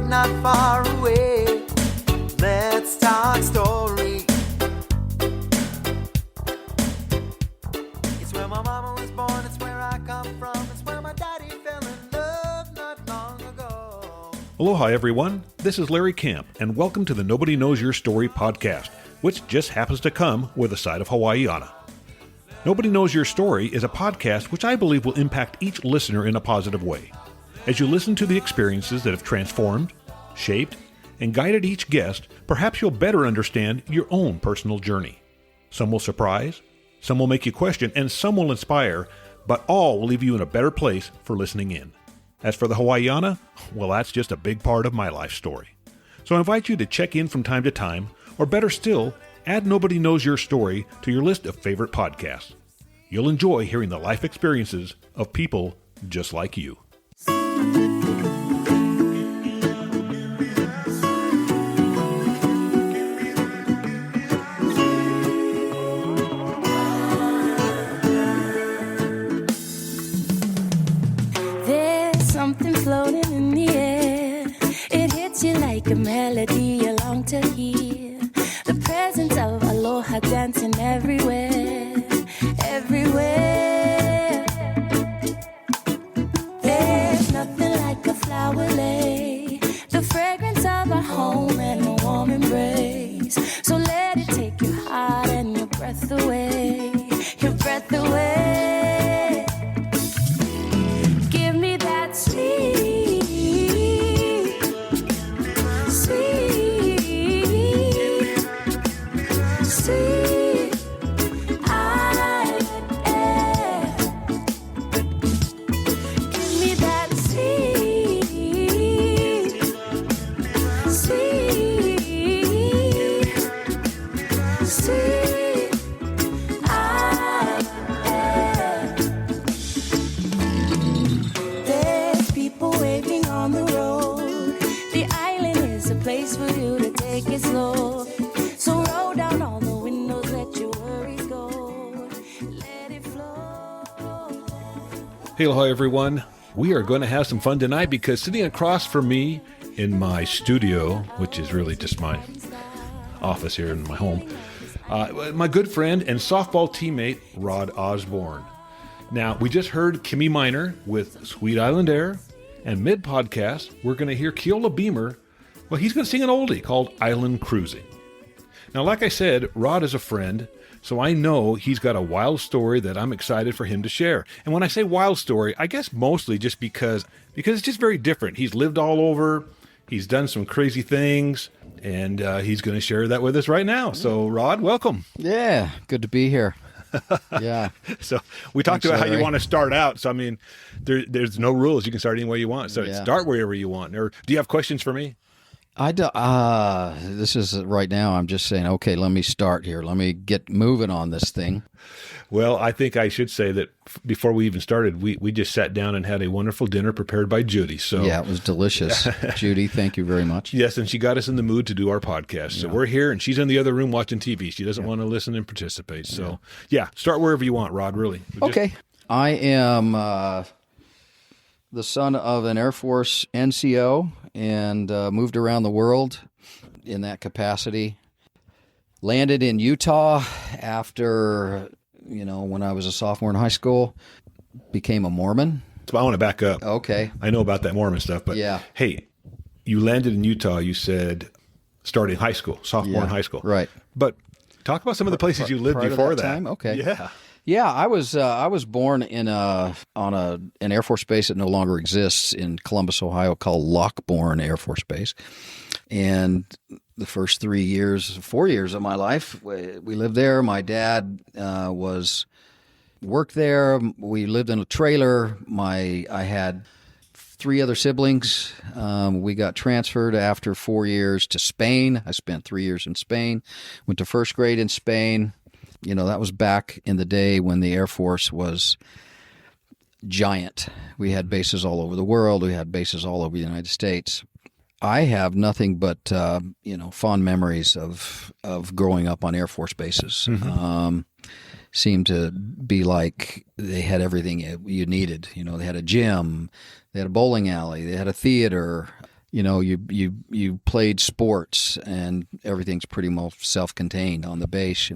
Not far away, let's talk story. It's where my mama was born, it's where I come from, it's where my daddy fell in love not long ago. Aloha everyone, this is Larry Camp, and welcome to the Nobody Knows Your Story podcast, which just happens to come with a side of Hawaiiana. Nobody Knows Your Story is a podcast which I believe will impact each listener in a positive way. As you listen to the experiences that have transformed, shaped, and guided each guest, perhaps you'll better understand your own personal journey. Some will surprise, some will make you question, and some will inspire, but all will leave you in a better place for listening in. As for the Hawaiiana, well, that's just a big part of my life story. So I invite you to check in from time to time, or better still, add Nobody Knows Your Story to your list of favorite podcasts. You'll enjoy hearing the life experiences of people just like you. Something floating in the air, it hits you like a melody you long to hear. The presence of aloha dancing everywhere, everywhere. There's nothing like a flower lay, the fragrance of our home and a warm embrace. So let it take your heart and your breath away, your breath away. Sweet, sweet, sweet island. Give me that sweet, sweet, sweet island. Waving on the road, the island is a place for you to take it slow. So roll down all the windows, let your worries go, let it flow. Hey, aloha everyone. We are going to have some fun tonight because sitting across from me in my studio, which is really just my office here in my home, my good friend and softball teammate, Rod Osborne. Now, we just heard Kimmy Minor with Sweet Island Air. And mid-podcast, we're going to hear Keola Beamer. Well, he's going to sing an oldie called Island Cruising. Now, like I said, Rod is a friend, so I know he's got a wild story that I'm excited for him to share. And when I say wild story, I guess mostly just because it's just very different. He's lived all over, he's done some crazy things, and he's going to share that with us right now. So, Rod, welcome. Yeah, good to be here. Yeah. So we talked about how you want to start out. So, I mean, there's no rules. You can start any way you want. So start wherever you want. Or do you have questions for me? This is right now. I'm just saying, okay, let me start here. Let me get moving on this thing. Well, I think I should say that before we even started, we just sat down and had a wonderful dinner prepared by Judy. So yeah, it was delicious. Judy, thank you very much. Yes, and she got us in the mood to do our podcast. So we're here, and she's in the other room watching TV. She doesn't want to listen and participate. So start wherever you want, Rod, really. Okay. I am the son of an Air Force NCO and moved around the world in that capacity. Landed in Utah after, when I was a sophomore in high school, became a Mormon. So I want to back up. Okay. I know about that Mormon stuff, but hey, you landed in Utah, you said, starting high school, sophomore in high school. Right. But talk about some of the places you lived before that. Time? Okay. Yeah. Yeah, I was born on an Air Force base that no longer exists in Columbus, Ohio, called Lockbourne Air Force Base. And the first 4 years of my life, we lived there. My dad worked there. We lived in a trailer. I had 3 other siblings. We got transferred after 4 years to Spain. I spent 3 years in Spain. Went to first grade in Spain. That was back in the day when the Air Force was giant. We had bases all over the world. We had bases all over the United States. I have nothing but fond memories of growing up on Air Force bases. Seemed to be like they had everything you needed. They had a gym, they had a bowling alley, they had a theater. You played sports, and everything's pretty much self-contained on the base.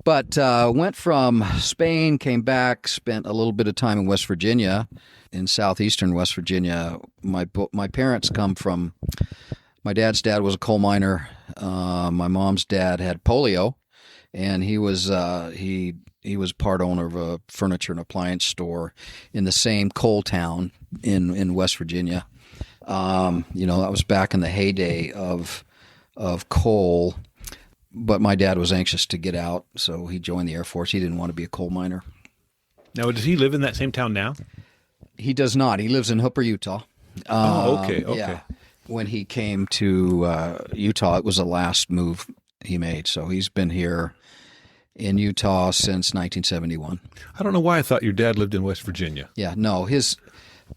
But went from Spain, came back, spent a little bit of time in West Virginia, in southeastern West Virginia. My parents come from. My dad's dad was a coal miner. My mom's dad had polio. And he was part owner of a furniture and appliance store in the same coal town in West Virginia. That was back in the heyday of coal. But my dad was anxious to get out, so he joined the Air Force. He didn't want to be a coal miner. Now, does he live in that same town now? He does not. He lives in Hooper, Utah. Okay. Yeah. When he came to Utah, it was the last move he made. So he's been here in Utah since 1971. I don't know why I thought your dad lived in West Virginia. Yeah, no,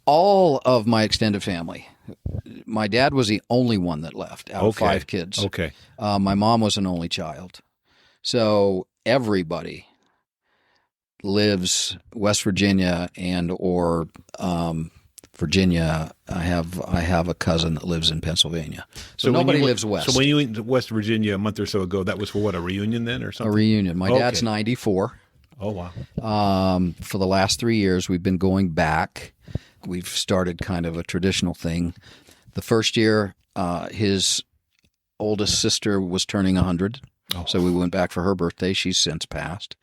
all of my extended family. My dad was the only one that left out of 5 kids. Okay. My mom was an only child. So everybody lives West Virginia and or Virginia. I have a cousin that lives in Pennsylvania. So nobody lives west. So when you went to West Virginia a month or so ago, that was for what, a reunion then or something? A reunion. My dad's 94. Oh, wow. For the last 3 years, we've been going back. We've started kind of a traditional thing. The first year, his oldest sister was turning 100. Oh. So we went back for her birthday. She's since passed.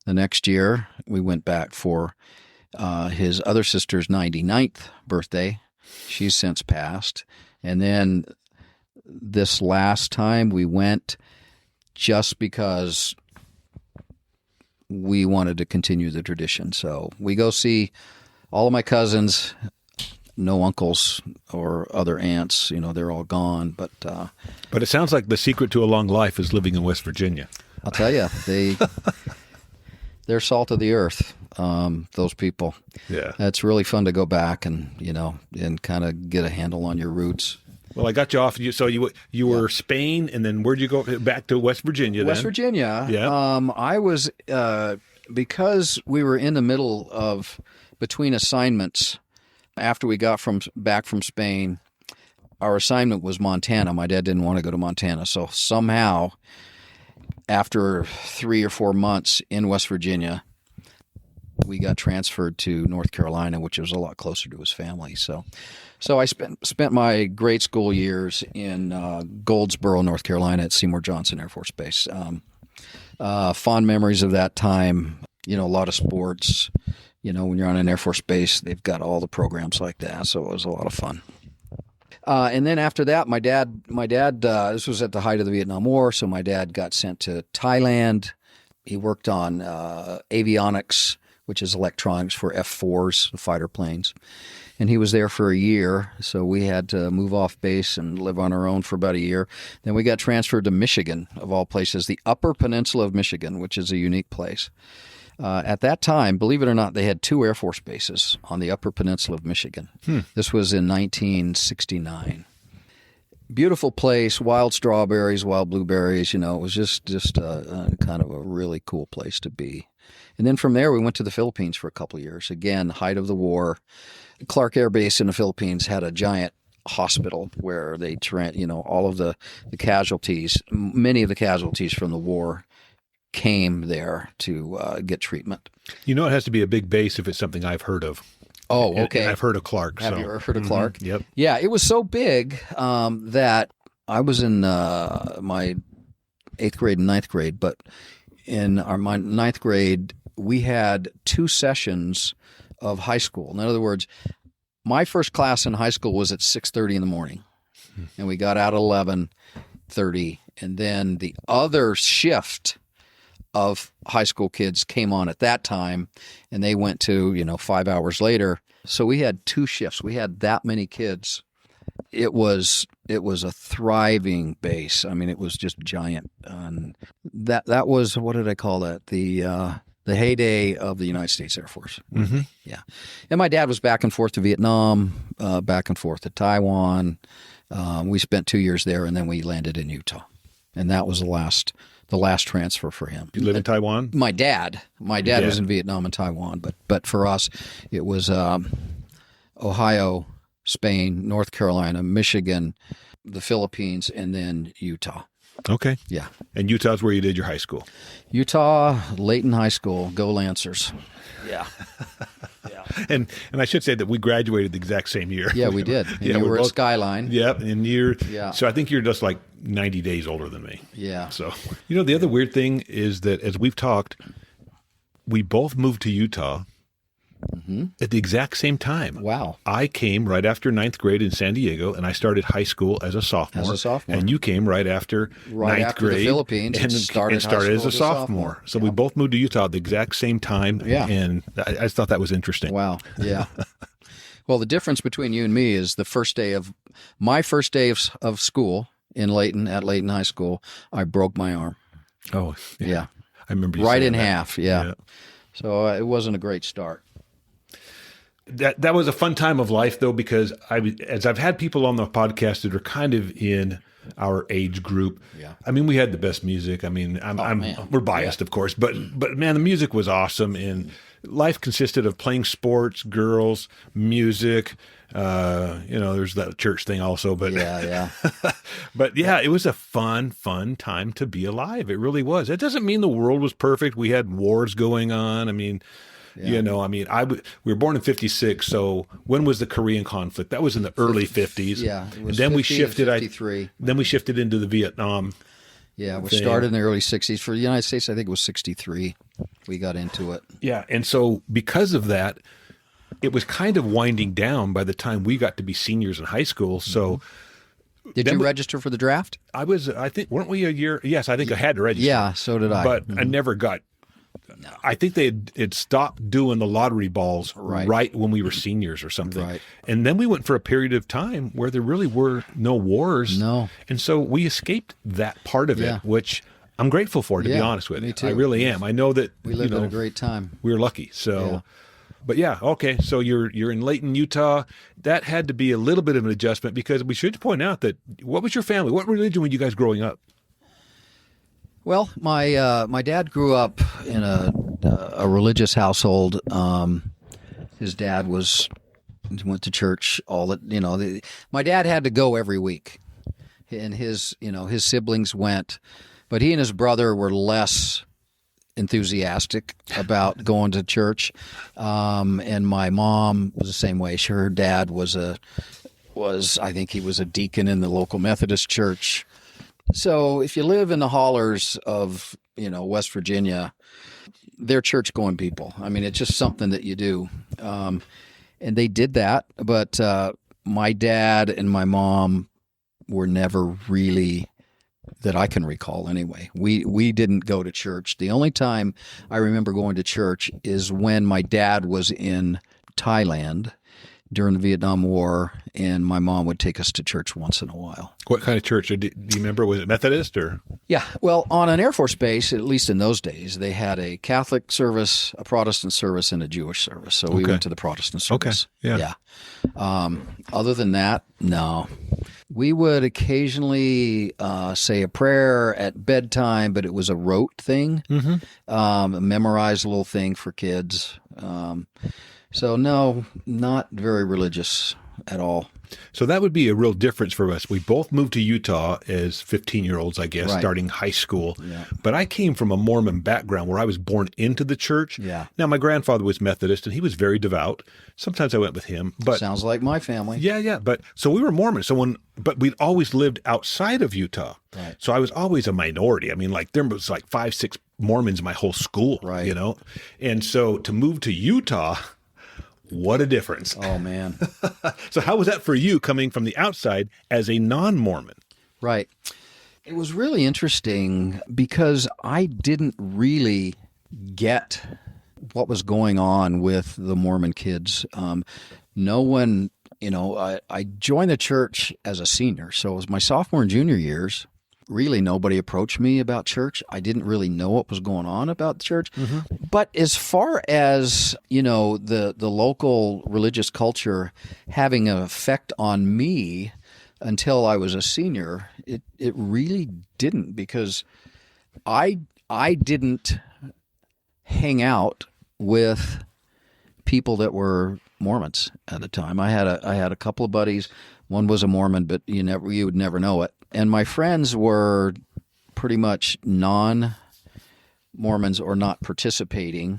The next year, we went back for his other sister's 99th birthday. She's since passed. And then this last time we went just because we wanted to continue the tradition. So we go see all of my cousins, no uncles or other aunts. They're all gone. But it sounds like the secret to a long life is living in West Virginia. I'll tell you, they're salt of the earth. Those people. Yeah. It's really fun to go back and kind of get a handle on your roots. Well, I got you off. So you were Spain, and then where'd you go? Back to West Virginia. West Virginia. Yeah. I was because we were in the middle of between assignments. After we got back from Spain, our assignment was Montana. My dad didn't want to go to Montana, so somehow, after 3 or 4 months in West Virginia, we got transferred to North Carolina, which was a lot closer to his family. So I spent my grade school years in Goldsboro, North Carolina, at Seymour Johnson Air Force Base. Fond memories of that time. A lot of sports. When you're on an Air Force base, they've got all the programs like that. So it was a lot of fun. And then after that, my dad. This was at the height of the Vietnam War, so my dad got sent to Thailand. He worked on avionics, which is electronics for F-4s, the fighter planes. And he was there for a year, so we had to move off base and live on our own for about a year. Then we got transferred to Michigan, of all places, the Upper Peninsula of Michigan, which is a unique place. At that time, believe it or not, they had 2 Air Force bases on the Upper Peninsula of Michigan. This was in 1969. Beautiful place, wild strawberries, wild blueberries. It was just kind of a really cool place to be. And then from there, we went to the Philippines for a couple of years. Again, height of the war. Clark Air Base in the Philippines had a giant hospital where they, all of the casualties, many of the casualties from the war came there to get treatment. It has to be a big base if it's something I've heard of. Oh, okay. And I've heard of Clark. Have you heard of Clark? Yep. Yeah, it was so big that I was in my 8th grade and 9th grade, but in my 9th grade, we had 2 sessions of high school. In other words, my first class in high school was at 6:30 in the morning, and we got out at 11:30, and then the other shift of high school kids came on at that time, and they went to 5 hours later. So we had 2 shifts. We had that many kids it was a thriving base. I mean, it was just giant. And that was, what did I call that? The heyday of the United States Air Force. Mm-hmm. Yeah. And my dad was back and forth to Vietnam, back and forth to Taiwan. We spent 2 years there, and then we landed in Utah. And that was the last transfer for him. You live in Taiwan? My dad was in Vietnam and Taiwan, but for us, it was Ohio, Spain, North Carolina, Michigan, the Philippines, and then Utah. Okay. Yeah. And Utah's where you did your high school? Utah, Layton High School, go Lancers. Yeah. Yeah. And I should say that we graduated the exact same year. Yeah, we did. And Yeah, you we're were at both- Skyline. Yep. And Yeah. so I think you're just like 90 days older than me. Yeah. So, the other weird thing is that as we've talked, we both moved to Utah at the exact same time. Wow. I came right after ninth grade in San Diego, and I started high school as a sophomore. And you came right after Right ninth after the grade Philippines and started high as school a as a sophomore. sophomore. So we both moved to Utah at the exact same time. Yeah. And I just thought that was interesting. Wow. Yeah. Well, the difference between you and me is my first day of school at Layton High School, I broke my arm. Oh, Yeah. I remember you Right saying in that. half. Yeah. So it wasn't a great start. That was a fun time of life, though, because as I've had people on the podcast that are kind of in our age group. Yeah. I mean, we had the best music. I mean, we're biased, of course, but man, the music was awesome, and life consisted of playing sports, girls, music. There's that church thing also, but Yeah. but yeah, it was a fun time to be alive. It really was. It doesn't mean the world was perfect. We had wars going on. I mean. Yeah. We were born in 56. So when was the Korean conflict? That was in the early 50s. Yeah. It was and then we 50 to shifted. 53. Then we shifted into the Vietnam. Yeah, we thing. started in the early 60s. For the United States, I think it was 63. We got into it. Yeah. And so because of that, it was kind of winding down by the time we got to be seniors in high school. So Did Then you we- register for the draft? I think, weren't we a year? Yes, I think I had to register. Yeah, so did I. But I never got. I think they had stopped doing the lottery balls right when we were seniors or something. Right. And then we went for a period of time where there really were no wars. No. And so we escaped that part of Yeah. it, which I'm grateful for, to be Yeah, honest with me you. too. I really am. I know that We lived at a great time. we were lucky. So, Yeah. but yeah, okay. So you're in Layton, Utah. That had to be a little bit of an adjustment because we should point out that what was your family? What religion were you guys growing up? Well, my dad grew up in a religious household. His dad went to church my dad had to go every week, and his siblings went, but he and his brother were less enthusiastic about going to church. And my mom was the same way. Her dad I think he was a deacon in the local Methodist church. So if you live in the hollers of, West Virginia, they're church-going people. I mean, it's just something that you do. And they did that, but my dad and my mom were never really, that I can recall anyway. We didn't go to church. The only time I remember going to church is when my dad was in Thailand during the Vietnam War, and my mom would take us to church once in a while. What kind of church? Do you remember? Was it Methodist or? Yeah, well, on an Air Force base, at least in those days, they had a Catholic service, a Protestant service, and a Jewish service. So we Okay. went to the Protestant service. Okay, yeah. Other than that, no. We would occasionally say a prayer at bedtime, but it was a rote thing, a memorized little thing for kids. So no, not very religious at all. So that would be a real difference for us. We both moved to Utah as 15-year-olds, I guess, Right. starting high school. Yeah. But I came from a Mormon background where I was born into the church. Yeah. Now, my grandfather was Methodist, and he was very devout. Sometimes I went with him. But Sounds like my family. yeah. But so we were Mormon. But we'd always lived outside of Utah. Right. So I was always a minority. I mean, there was 5, 6 Mormons in my whole school, Right. And so to move to Utah, what a difference. Oh, man. So how was that for you coming from the outside as a non-Mormon? Right. It was really interesting because I didn't really get what was going on with the Mormon kids. No one I joined the church as a senior. So it was my sophomore and junior years. Really, nobody approached me about church. I didn't really know what was going on about the church. But as far as, the local religious culture having an effect on me until I was a senior, it really didn't, because I didn't hang out with people that were Mormons at the time. I had a couple of buddies. One was a Mormon, but you would never know it. And my friends were pretty much non-Mormons or not participating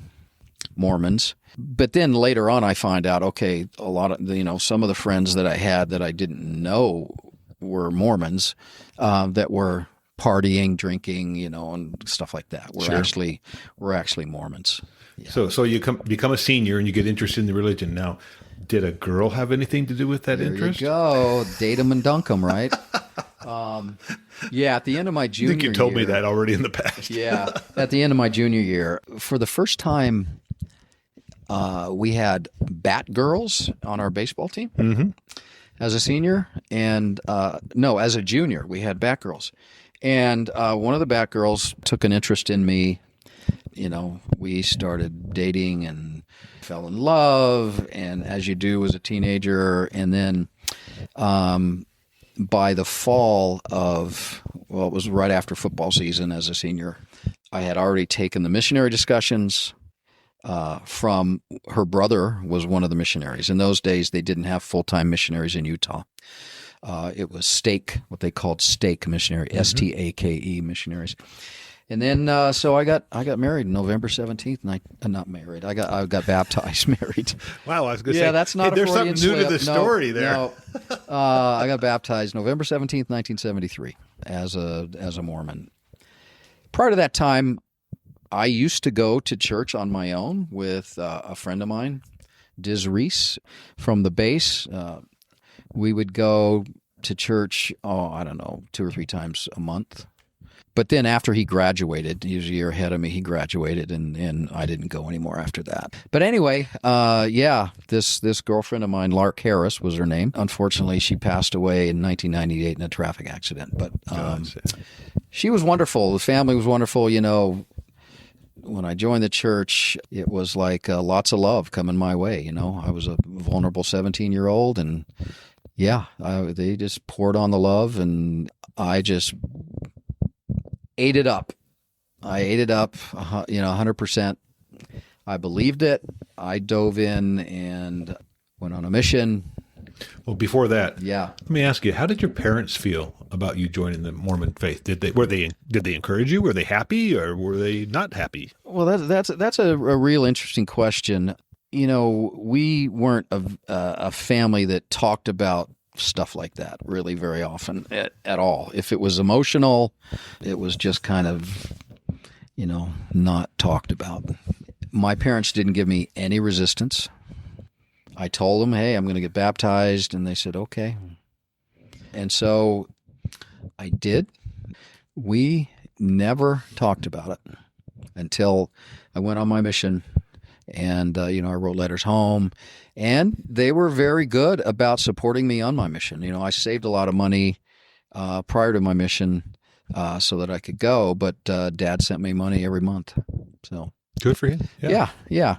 Mormons. But then later on, I find out, okay, a lot of some of the friends that I had that I didn't know were Mormons, that were partying, drinking, and stuff like that. We're actually Mormons. Yeah. So you become a senior and you get interested in the religion. Now, did a girl have anything to do with that interest? There you go. Date 'em and dunk 'em, right? At the end of my junior year. I think you told me that already in the past. Yeah. At the end of my junior year, for the first time, we had bat girls on our baseball team as a senior. And as a junior, we had bat girls. And one of the bat girls took an interest in me. We started dating and fell in love, and as you do as a teenager. And then by the fall of, it was right after football season as a senior, I had already taken the missionary discussions from her brother was one of the missionaries. In those days, they didn't have full-time missionaries in Utah. It was stake, what they called stake missionary, S-T-A-K-E missionaries. And then, so I got married November 17th. Not married. I got baptized, married. Wow, I was going to say. Yeah, that's not a there's Freudian something new slip. to the story there. No, I got baptized November 17th, 1973, as a Mormon. Prior to that time, I used to go to church on my own with a friend of mine, Diz Reese, from the base. We would go to church, 2 or 3 times a month. But then after he graduated, he was a year ahead of me, he graduated, and I didn't go anymore after that. But anyway, this girlfriend of mine, Lark Harris was her name. Unfortunately, she passed away in 1998 in a traffic accident. But she was wonderful. The family was wonderful. When I joined the church, it was like lots of love coming my way. I was a vulnerable 17-year-old, and they just poured on the love, and I just ate it up. I ate it up, 100%. I believed it. I dove in and went on a mission. Well, before that, let me ask you: how did your parents feel about you joining the Mormon faith? Did they encourage you? Were they happy, or were they not happy? Well, that's a real interesting question. We weren't a family that talked about stuff like that really very often at all. If it was emotional, it was just kind of, not talked about. My parents didn't give me any resistance. I told them, hey, I'm going to get baptized, and they said, okay. And so I did. We never talked about it until I went on my mission. And, I wrote letters home, and they were very good about supporting me on my mission. I saved a lot of money prior to my mission so that I could go, but Dad sent me money every month. So good for you. Yeah.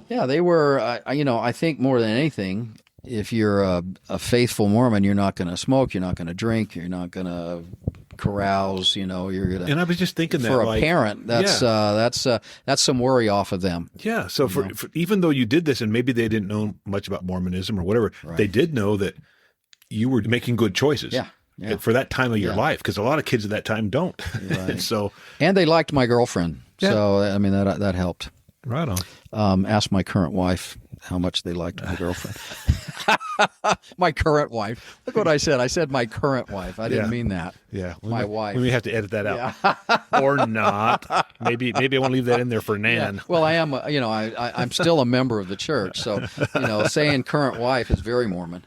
They were, I think more than anything, if you're a faithful Mormon, you're not going to smoke, you're not going to drink, you're not going to carouse, you're going to. And I was just thinking that for a parent, that's some worry off of them. Yeah. So for even though you did this, and maybe they didn't know much about Mormonism or whatever, they did know that you were making good choices. Yeah. For that time of your life, because a lot of kids at that time don't. Right. And they liked my girlfriend, so that helped. Right on. Ask my current wife how much they liked my girlfriend. My current wife. Look what I said. I said my current wife. I didn't mean that. Yeah. Wife. We may have to edit that out. Or not. Maybe I want to leave that in there for Nan. Yeah. Well, I am, I'm still a member of the church. So, saying current wife is very Mormon.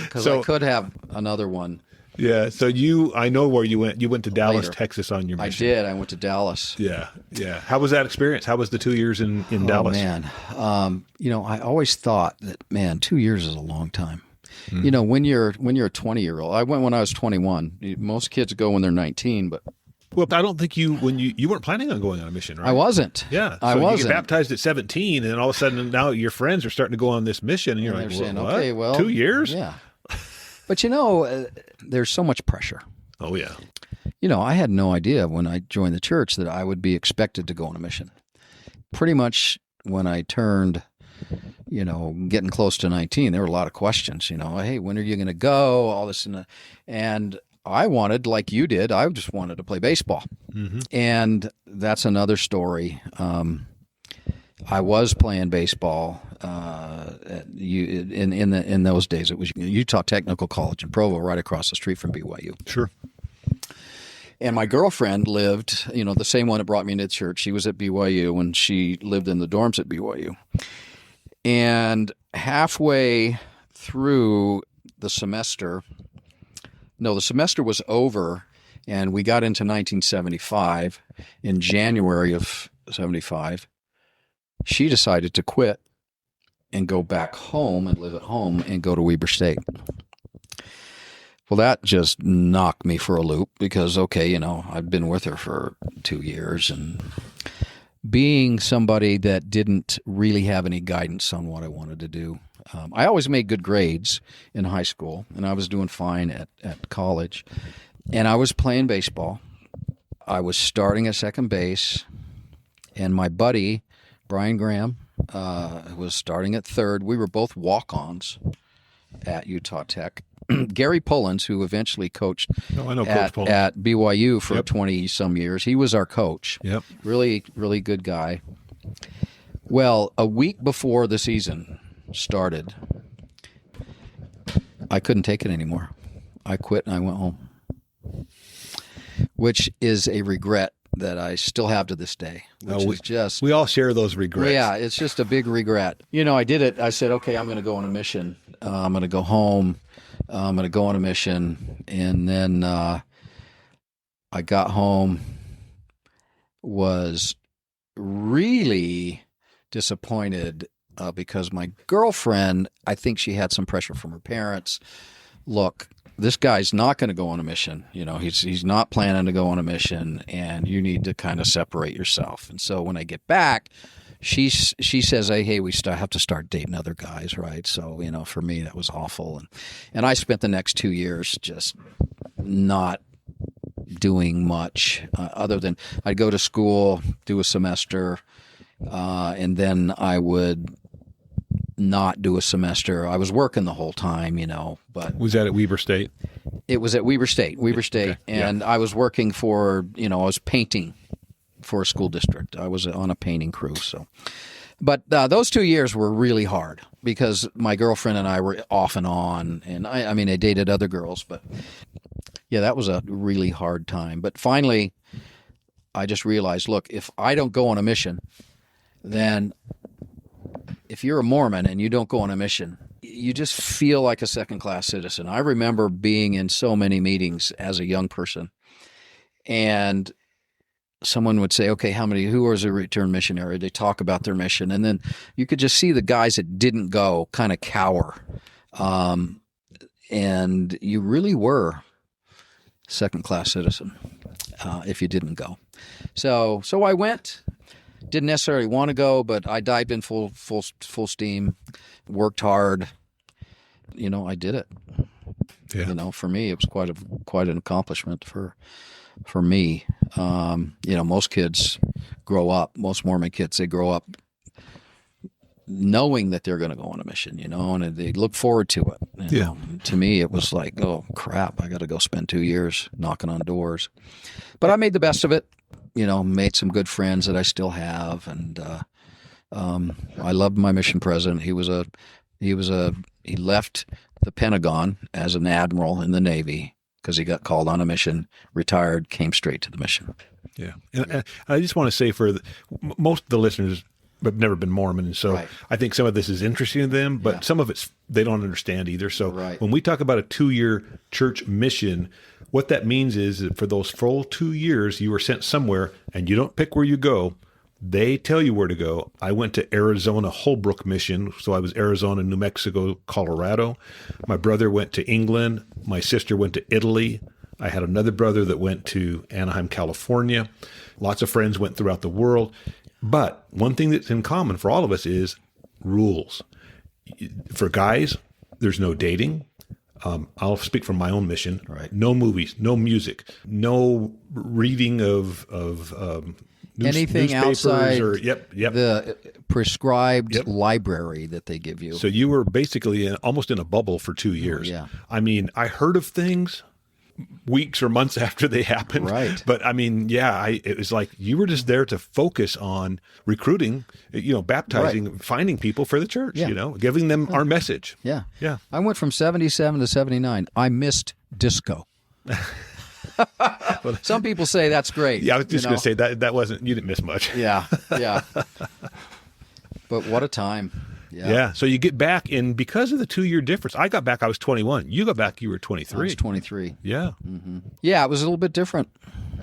Because I could have another one Yeah. So I know where you went. You went to Dallas, Later. Texas on your mission. I did. I went to Dallas. Yeah. Yeah. How was that experience? How was the 2 years in Dallas? Man, I always thought that, man, 2 years is a long time. When you're a 20-year-old, I went when I was 21. Most kids go when they're 19, but Well, I don't think you weren't planning on going on a mission, right? I wasn't. Yeah. So I wasn't. You get baptized at 17, and all of a sudden now your friends are starting to go on this mission, and you're And like, they're saying, what? okay, well, 2 years? Yeah. But there's so much pressure. Oh yeah. I had no idea when I joined the church that I would be expected to go on a mission. Pretty much when I turned, getting close to 19, there were a lot of questions, hey, when are you going to go? All this and I wanted, like you did, I just wanted to play baseball. Mm-hmm. And that's another story. I was playing baseball in those days. It was Utah Technical College in Provo, right across the street from BYU. Sure. And my girlfriend lived, the same one that brought me into the church. She was at BYU, and she lived in the dorms at BYU. And halfway through the semester was over, and we got into 1975. In January of 75, she decided to quit and go back home and live at home and go to Weber State. Well, that just knocked me for a loop because, I've been with her for 2 years, and being somebody that didn't really have any guidance on what I wanted to do. I always made good grades in high school, and I was doing fine at college. And I was playing baseball. I was starting at second base, and my buddy, Brian Graham, was starting at third. We were both walk-ons at Utah Tech. Gary Pullins, who eventually coached at BYU for 20-some years, he was our coach. Yep. Really, really good guy. Well, a week before the season started, I couldn't take it anymore. I quit and I went home, which is a regret that I still have to this day. We all share those regrets. Yeah, it's just a big regret. I did it. I said, okay, I'm going to go on a mission. I'm going to go home. I'm going to go on a mission. And then I got home, was really disappointed because my girlfriend, I think she had some pressure from her parents. Look, this guy's not going to go on a mission. He's not planning to go on a mission, and you need to kind of separate yourself. And so when I get back, she says, hey, we have to start dating other guys, right? So, for me, that was awful. And I spent the next 2 years just not doing much other than I'd go to school, do a semester, and then I would not do a semester. I was working the whole time, but Was that at Weber State? It was at Weber State, okay. And I was working for, I was painting for a school district. I was on a painting crew. So, but those 2 years were really hard because my girlfriend and I were off and on, and I dated other girls, but yeah, that was a really hard time. But finally, I just realized, look, if I don't go on a mission, then if you're a Mormon and you don't go on a mission, you just feel like a second-class citizen. I remember being in so many meetings as a young person, and someone would say, okay, who is a return missionary? They talk about their mission, and then you could just see the guys that didn't go kind of cower. And you really were second-class citizen if you didn't go. So I went. Didn't necessarily want to go, but I dived in full steam, worked hard. I did it. Yeah. For me, it was quite an accomplishment for me. Most kids grow up. Most Mormon kids, they grow up knowing that they're going to go on a mission, and they look forward to it. Yeah. To me, it was like, oh crap, I got to go spend 2 years knocking on doors. But I made the best of it. Made some good friends that I still have, and I loved my mission president. He left the Pentagon as an admiral in the Navy because he got called on a mission, retired, came straight to the mission. Yeah, and I just want to say for most of the listeners, but never been Mormon. And so Right. I think some of this is interesting to them, but Yeah. some of it's they don't understand either. So Right. when we talk about a 2-year church mission, what that means is that for those full 2 years, you were sent somewhere and you don't pick where you go. They tell you where to go. I went to Arizona Holbrook Mission. So I was Arizona, New Mexico, Colorado. My brother went to England. My sister went to Italy. I had another brother that went to Anaheim, California. Lots of friends went throughout the world. But one thing that's in common for all of us is rules. For guys, there's no dating. I'll speak from my own mission. Right. No movies, no music, no reading of Anything newspapers outside or yep. the prescribed Yep. library that they give you. So you were basically almost in a bubble for 2 years. yeah. I mean, I heard of things weeks or months after they happened. Right. But I mean, it was like you were just there to focus on recruiting, baptizing, finding people for the church, Yeah. giving them our message. Yeah. Yeah. I went from 77 to 79. I missed disco. Some people say that's great. Yeah, I was just you going know. to say that wasn't, you didn't miss much. Yeah, yeah. But what a time. Yeah. So you get back, and because of the 2-year difference, I got back, I was 21. You got back, you were 23. I was 23. Yeah. Yeah, it was a little bit different.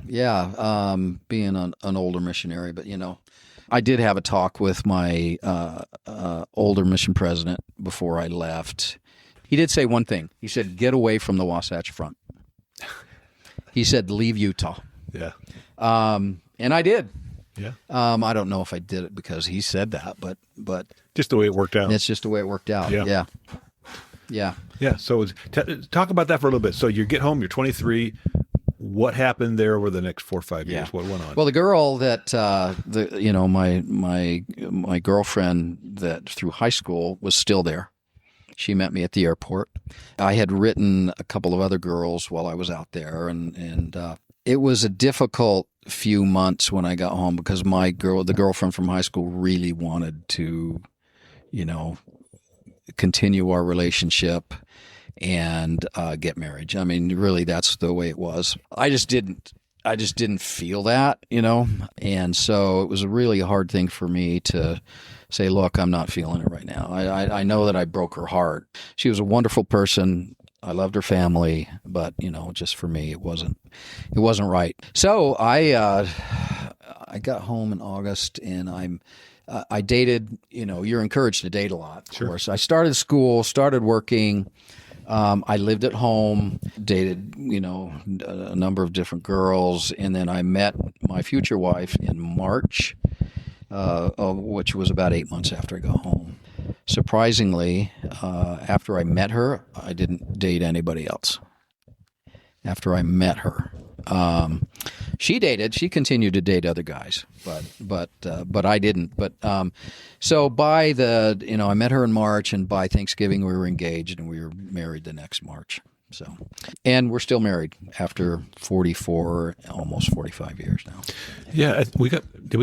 Yeah, being an older missionary. But, I did have a talk with my older mission president before I left. He did say one thing. He said, get away from the Wasatch Front. He said, leave Utah. Yeah. And I did. Yeah. I don't know if I did it because he said that, but Just the way it worked out. it's just the way it worked out. Yeah. Yeah. Yeah. Yeah. So talk about that for a little bit. So you get home, you're 23. What happened there over the next 4 or 5 years? Yeah. What went on? Well, the girl that my girlfriend that through high school was still there. She met me at the airport. I had written a couple of other girls while I was out there, and it was a difficult few months when I got home because the girlfriend from high school, really wanted to, continue our relationship and get married. I mean, really, that's the way it was. I just didn't feel that, and so it was a really hard thing for me to say, look, I'm not feeling it right now. I know that I broke her heart. She was a wonderful person. I loved her family, but just for me, it wasn't right. So I got home in August, and I dated. You're encouraged to date a lot, of course. I started school, started working. I lived at home, dated, a number of different girls, and then I met my future wife in March, which was about 8 months after I got home. Surprisingly, after I met her, I didn't date anybody else. After I met her, she continued to date other guys, but I didn't. But so by I met her in March, and by Thanksgiving we were engaged, and we were married the next March. So, and we're still married after 44, almost 45 years now. Yeah, did we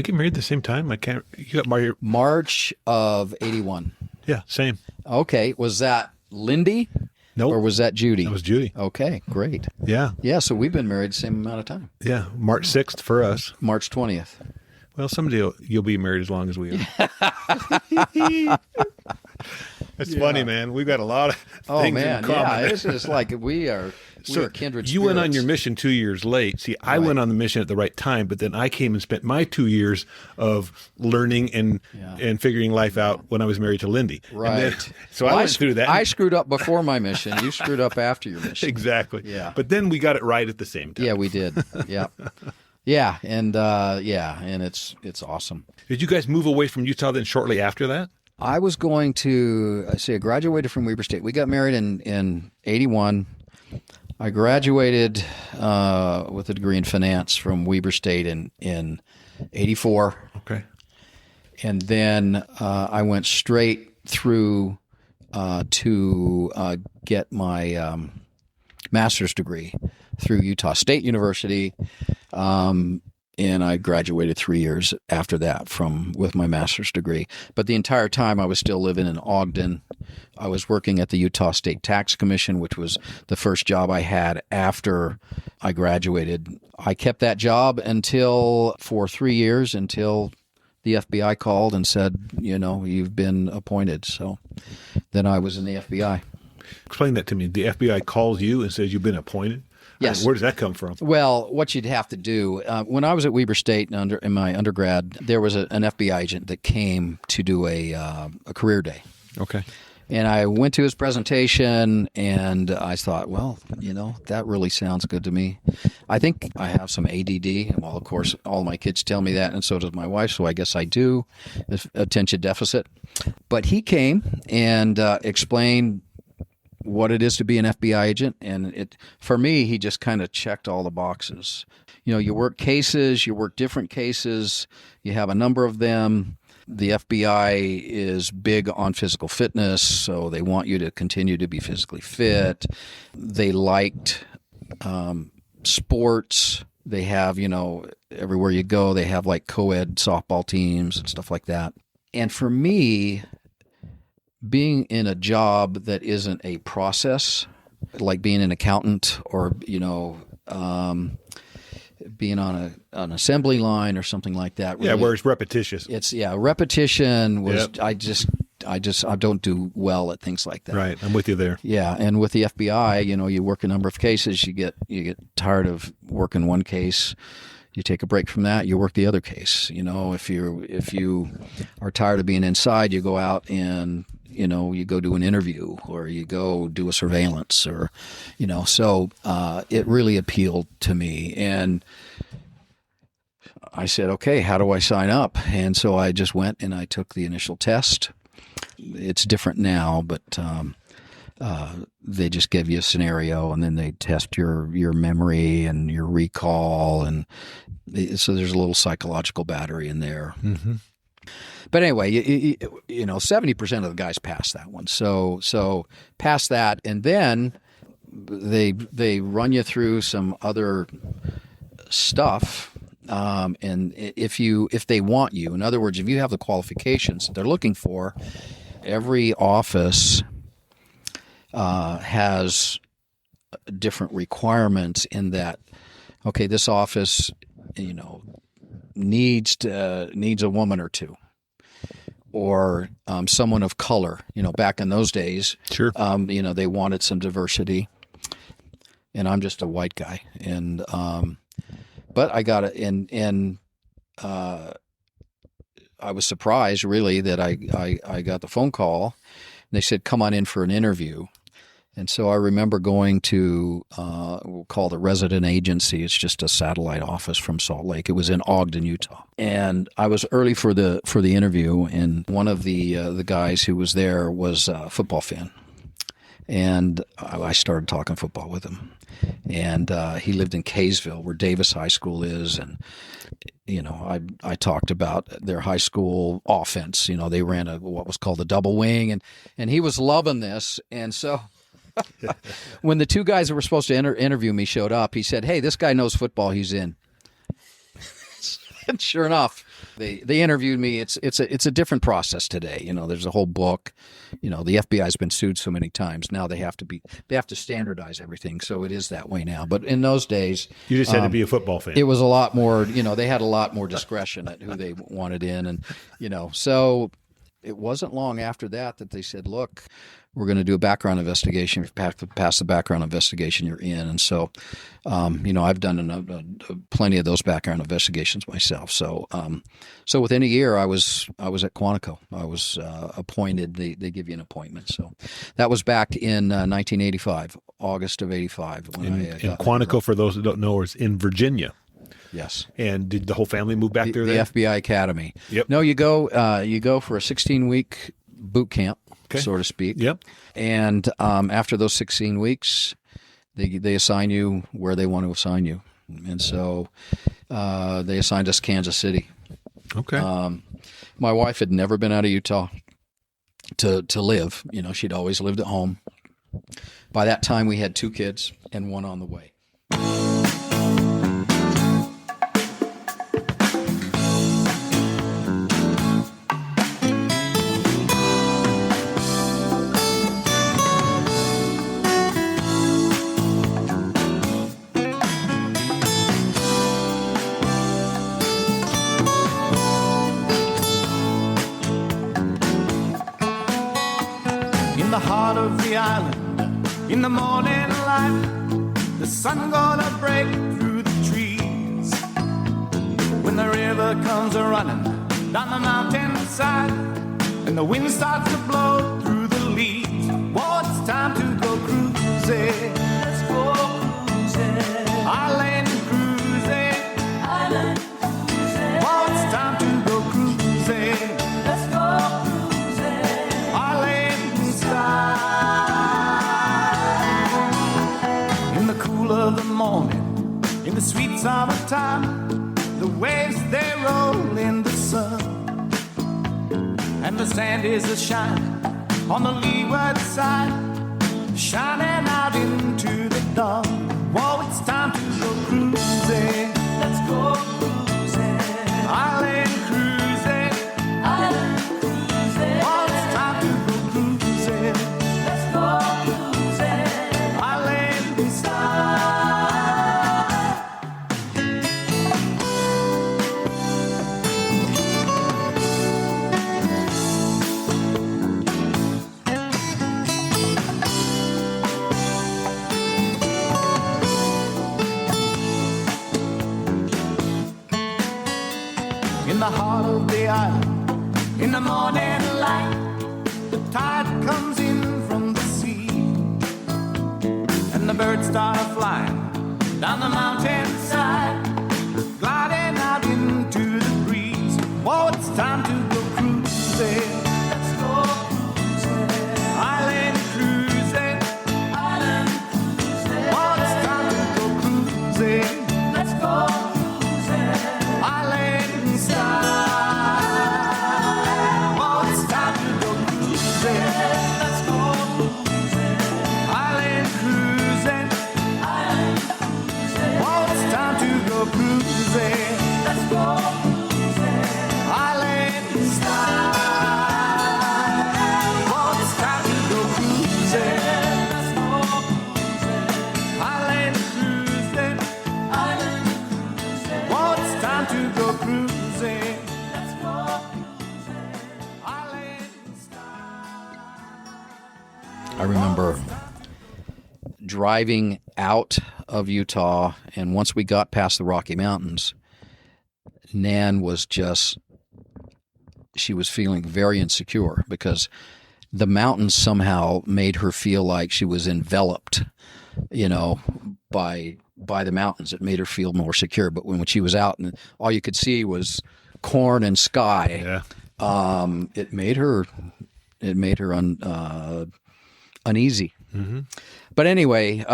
get married at the same time? You got married. March of 81. Yeah, same. Okay, was that Lindy? Nope. Or was that Judy? That was Judy. Okay, great. Yeah. Yeah, so we've been married the same amount of time. Yeah. March 6th for us. March 20th. Well, someday you'll be married as long as we are. It's funny, man. We've got a lot of things in common. Yeah, it's just like we are kindred spirits. You went on your mission 2 years late. See, I went on the mission at the right time, but then I came and spent my 2 years of learning and figuring life out when I was married to Lindy. Right. So I went through that. I screwed up before my mission. You screwed up after your mission. Exactly. Yeah. But then we got it right at the same time. Yeah, we did. Yeah. Yeah, and it's awesome. Did you guys move away from Utah then shortly after that? I was going to I graduated from Weber State. We got married in 81. I graduated with a degree in finance from Weber State in 84. Okay. And then I went straight through to get my master's degree through Utah State University. And I graduated 3 years after that with my master's degree. But the entire time I was still living in Ogden. I was working at the Utah State Tax Commission, which was the first job I had after I graduated. I kept that job for 3 years until the FBI called and said, you've been appointed. So then I was in the FBI. Explain that to me. The FBI calls you and says you've been appointed? Yes. Where does that come from? Well, what you'd have to do, when I was at Weber State in my undergrad, there was an FBI agent that came to do a career day. Okay. And I went to his presentation, and I thought, well, that really sounds good to me. I think I have some ADD. Well, of course, all my kids tell me that, and so does my wife, so I guess I do. Attention deficit. But he came and explained what it is to be an FBI agent, and for me, he just kind of checked all the boxes. You work cases, you work different cases, you have a number of them. The FBI is big on physical fitness, so they want you to continue to be physically fit. They liked sports. They have, everywhere you go, they have like co-ed softball teams and stuff like that. And for me, being in a job that isn't a process, like being an accountant or, being on an assembly line or something like that. Really, where it's repetitious. Repetition was. Yep. I don't do well at things like that. Right, I'm with you there. Yeah, and with the FBI, you work a number of cases. You get tired of working one case. You take a break from that. You work the other case. If you are tired of being inside, you go out and you go do an interview or you go do a surveillance or, so it really appealed to me. And I said, okay, how do I sign up? And so I just went and I took the initial test. It's different now, but they just give you a scenario and then they test your memory and your recall. And so there's a little psychological battery in there. Mm-hmm. But anyway, 70% of the guys pass that one. So pass that, and then they run you through some other stuff. And if they want you, in other words, if you have the qualifications that they're looking for, every office has different requirements in that. Okay, this office, needs a woman or two, or someone of color. Back in those days, sure. They wanted some diversity, and I'm just a white guy, and but I got it, and I was surprised really that I got the phone call. And they said, "Come on in for an interview." And so I remember going to we'll call the resident agency. It's just a satellite office from Salt Lake. It was in Ogden, Utah. And I was early for the interview, and one of the guys who was there was a football fan. And I started talking football with him. And he lived in Kaysville, where Davis High School is. And, I talked about their high school offense. They ran what was called a double wing. And he was loving this. And so when the two guys that were supposed to interview me showed up, he said, "Hey, this guy knows football. He's in." And sure enough, they interviewed me. It's a different process today. There's a whole book. The FBI has been sued so many times. Now they have to standardize everything. So it is that way now. But in those days, you just had to be a football fan. It was a lot more. They had a lot more discretion at who they wanted in, and so it wasn't long after that they said, "Look, we're going to do a background investigation. If you pass the background investigation, you're in." And so, I've done plenty of those background investigations myself. So, so within a year, I was at Quantico. I was appointed. They give you an appointment. So that was back in 1985, August of '85. In Quantico, for those that don't know, is in Virginia. Yes. And did the whole family move back there? The FBI Academy. Yep. No, you go for a 16-week boot camp. Okay. So to speak. Yep. And after those 16 weeks, they assign you where they want to assign you. And so they assigned us Kansas City. Okay. My wife had never been out of Utah to live. She'd always lived at home. By that time, we had 2 kids and 1 on the way. In the heart of the island, in the morning light, the sun gonna break through the trees. When the river comes a-running down the mountainside, and the wind starts to blow through the leaves. Whoa, it's time to go cruising. Let's go cruising. Island cruising. Island cruising. Whoa, it's time to go cruising. Let's go cruising. Island style. In the cool of the morning, in the sweet summertime, the waves they roll in the sun, and the sand is a-shining on the leeward side, shining out into the dawn. Whoa, it's time to go cruising. Let's go cruising. Island cruising. Island cruising. Whoa, it's time to go cruising. Let's go cruising. Island style. In the heart of the island, in the morning light, the tide comes in from the sea, and the birds start flying down the mountainside, gliding out into the breeze. Whoa, it's time to go cruising. Let's go cruising. Island cruising. Island cruising. Whoa, it's time to go cruising. Let's go cruising. Island style. Whoa, it's time to go cruising. Let's go cruising. Island cruising. Island cruising. Whoa, it's time to go cruising. Let's go cruising. Island style. Whoa, it's time to go cruising. Let's go cruising. Island cruising. Island cruising. Whoa, it's time to go cruising. Let's go cruising. Island style. I remember driving out of Utah, and once we got past the Rocky Mountains, Nan was she was feeling very insecure because the mountains somehow made her feel like she was enveloped, by the mountains. It made her feel more secure. But when she was out and all you could see was corn and sky, it made her uneasy. Mm-hmm. But anyway,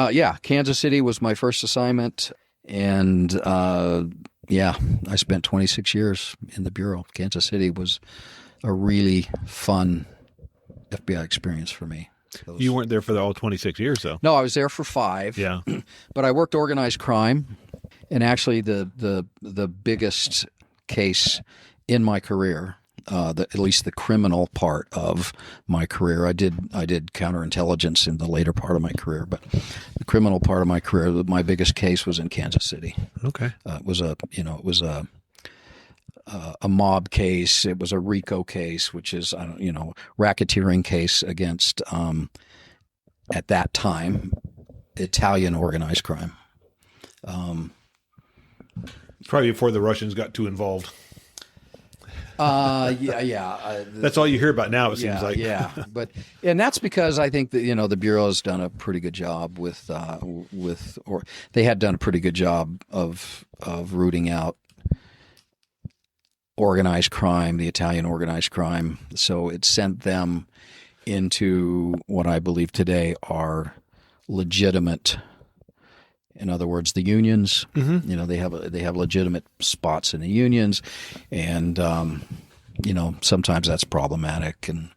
Kansas City was my first assignment, and I spent 26 years in the Bureau. Kansas City was a really fun FBI experience for me. You weren't there for all 26 years, though. No, I was there for 5. Yeah. But I worked organized crime, and actually the biggest case in my career, at least the criminal part of my career. I did counterintelligence in the later part of my career, but the criminal part of my career, my biggest case was in Kansas City. Okay. It was a mob case. It was a RICO case, which is racketeering case against at that time Italian organized crime. Probably before the Russians got too involved. That's all you hear about now, it seems like. And that's because I think that the Bureau has done a pretty good job they had done a pretty good job of rooting out organized crime, the Italian organized crime. So it sent them into what I believe today are legitimate. In other words, the unions. Mm-hmm. They have legitimate spots in the unions, and sometimes that's problematic. And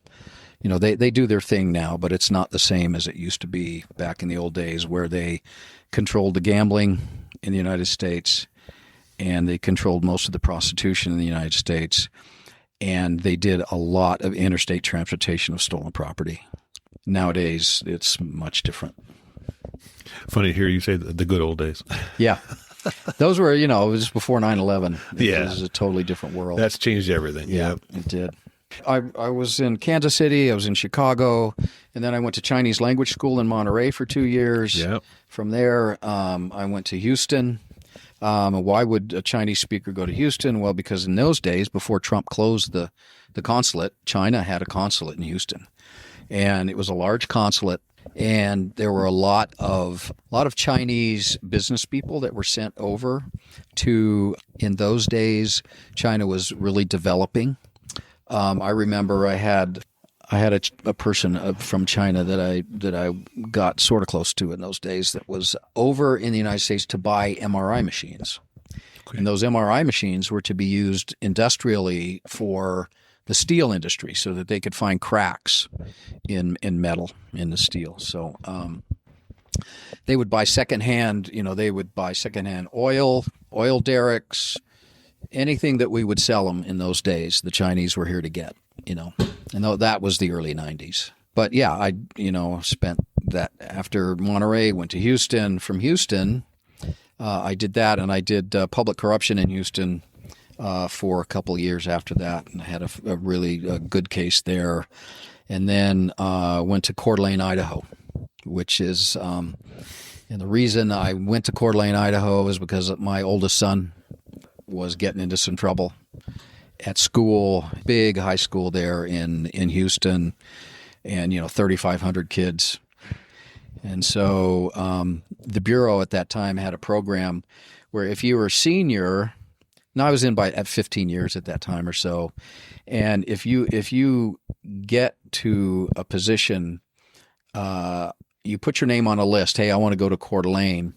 they do their thing now, but it's not the same as it used to be back in the old days, where they controlled the gambling in the United States, and they controlled most of the prostitution in the United States, and they did a lot of interstate transportation of stolen property. Nowadays, it's much different. Funny to hear you say the good old days. Yeah. Those were, it was just before 9/11. Yeah. It was a totally different world. That's changed everything. Yeah, it did. I was in Kansas City, I was in Chicago, and then I went to Chinese language school in Monterey for 2 years. Yep. From there, I went to Houston. Why would a Chinese speaker go to Houston? Well, because in those days, before Trump closed the consulate, China had a consulate in Houston. And it was a large consulate, and there were a lot of Chinese business people that were sent over to, in those days, China was really developing. I remember I had a person from China that I got sort of close to in those days that was over in the United States to buy MRI machines. Okay. And those MRI machines were to be used industrially for the steel industry so that they could find cracks in metal, in the steel. So they would buy secondhand, oil derricks, anything that we would sell them in those days, the Chinese were here to get, and that was the early 90s. But yeah, I spent that after Monterey, went to Houston. From Houston, I did that, and I did public corruption in Houston for a couple of years after that, and I had a really good case there. And then went to Coeur d'Alene, Idaho, which is, and the reason I went to Coeur d'Alene, Idaho is because my oldest son was getting into some trouble at school, big high school there in Houston, and 3,500 kids. And so the Bureau at that time had a program where if you were a senior, now I was in at 15 years at that time or so, and if you get to a position, you put your name on a list. Hey, I want to go to Coeur d'Alene.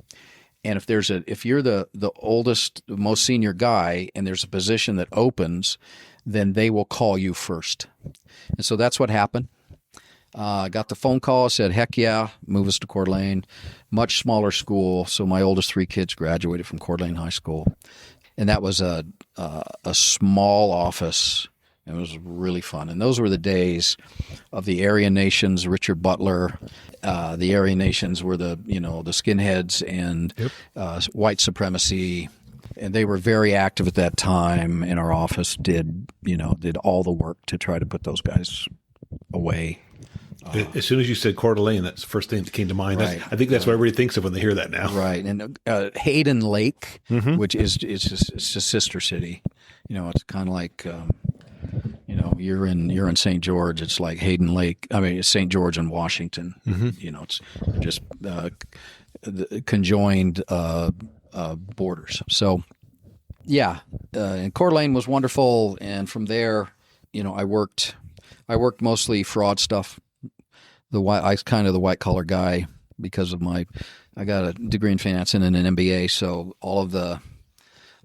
And if you're the oldest, most senior guy, and there's a position that opens, then they will call you first. And so that's what happened. I got the phone call, said, heck yeah, move us to Coeur d'Alene. Much smaller school, so my oldest 3 kids graduated from Coeur d'Alene High School. And that was a small office. It was really fun. And those were the days of the Aryan Nations, Richard Butler. The Aryan Nations were the skinheads and white supremacy. And they were very active at that time. And our office did all the work to try to put those guys away. As soon as you said Coeur d'Alene, that's the first thing that came to mind. Right. I think that's what everybody thinks of when they hear that now. Right. And Hayden Lake, which is it's a sister city. It's kind of like you're in St. George. It's like Hayden Lake. I mean, it's St. George and Washington. It's just conjoined borders. So yeah, and Coeur d'Alene was wonderful. And from there, I worked mostly fraud stuff. I was kind of the white collar guy because of I got a degree in finance and an MBA. So all the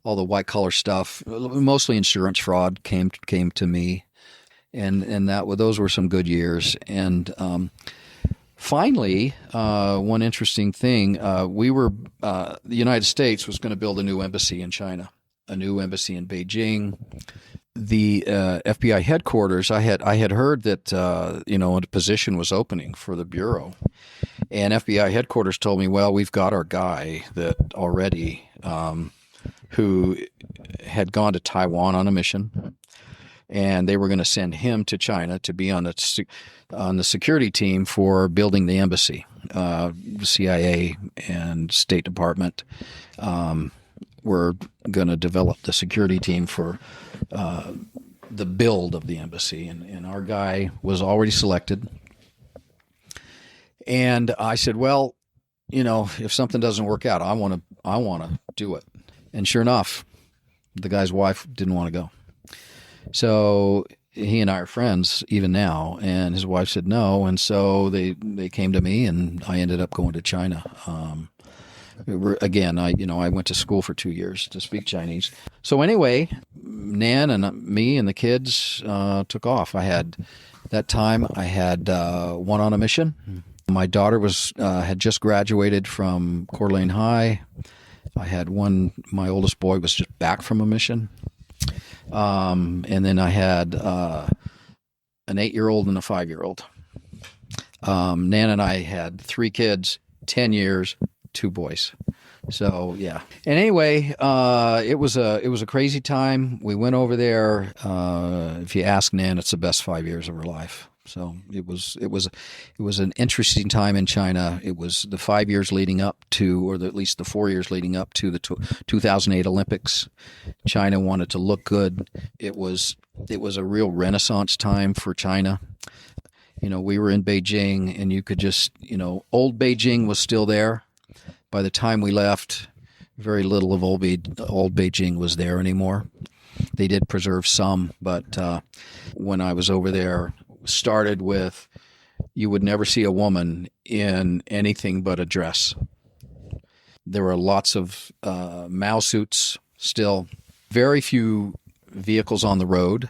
white collar stuff, mostly insurance fraud, came to me, and those were some good years. And finally, one interesting thing, the United States was going to build a new embassy in China, a new embassy in Beijing. The FBI headquarters, I had heard that a position was opening for the Bureau, and FBI headquarters told me, well, we've got our guy that already who had gone to Taiwan on a mission, and they were going to send him to China to be on the security team for building the embassy. The CIA and State Department were going to develop the security team for the build of the embassy, and our guy was already selected. And I said, well, if something doesn't work out, I want to do it. And sure enough, the guy's wife didn't want to go. So he and I are friends even now, and his wife said no, and so they came to me, and I ended up going to China. Again, I went to school for 2 years to speak Chinese. So anyway, Nan and me and the kids took off. I had one on a mission. My daughter had just graduated from Coeur d'Alene High. I had one. My oldest boy was just back from a mission, and then I had an 8-year-old and a 5-year-old. Nan and I had 3 kids, 10 years. 2 boys. So yeah. And anyway, it was a crazy time. We went over there. If you ask Nan, it's the best 5 years of her life. So it was an interesting time in China. It was the 5 years leading up to, or at least the 4 years leading up to the 2008 Olympics. China wanted to look good. It was a real renaissance time for China. We were in Beijing, and you could just, old Beijing was still there. By the time we left, very little of old Beijing was there anymore. They did preserve some, but when I was over there, started with, you would never see a woman in anything but a dress. There were lots of Mao suits still. Very few vehicles on the road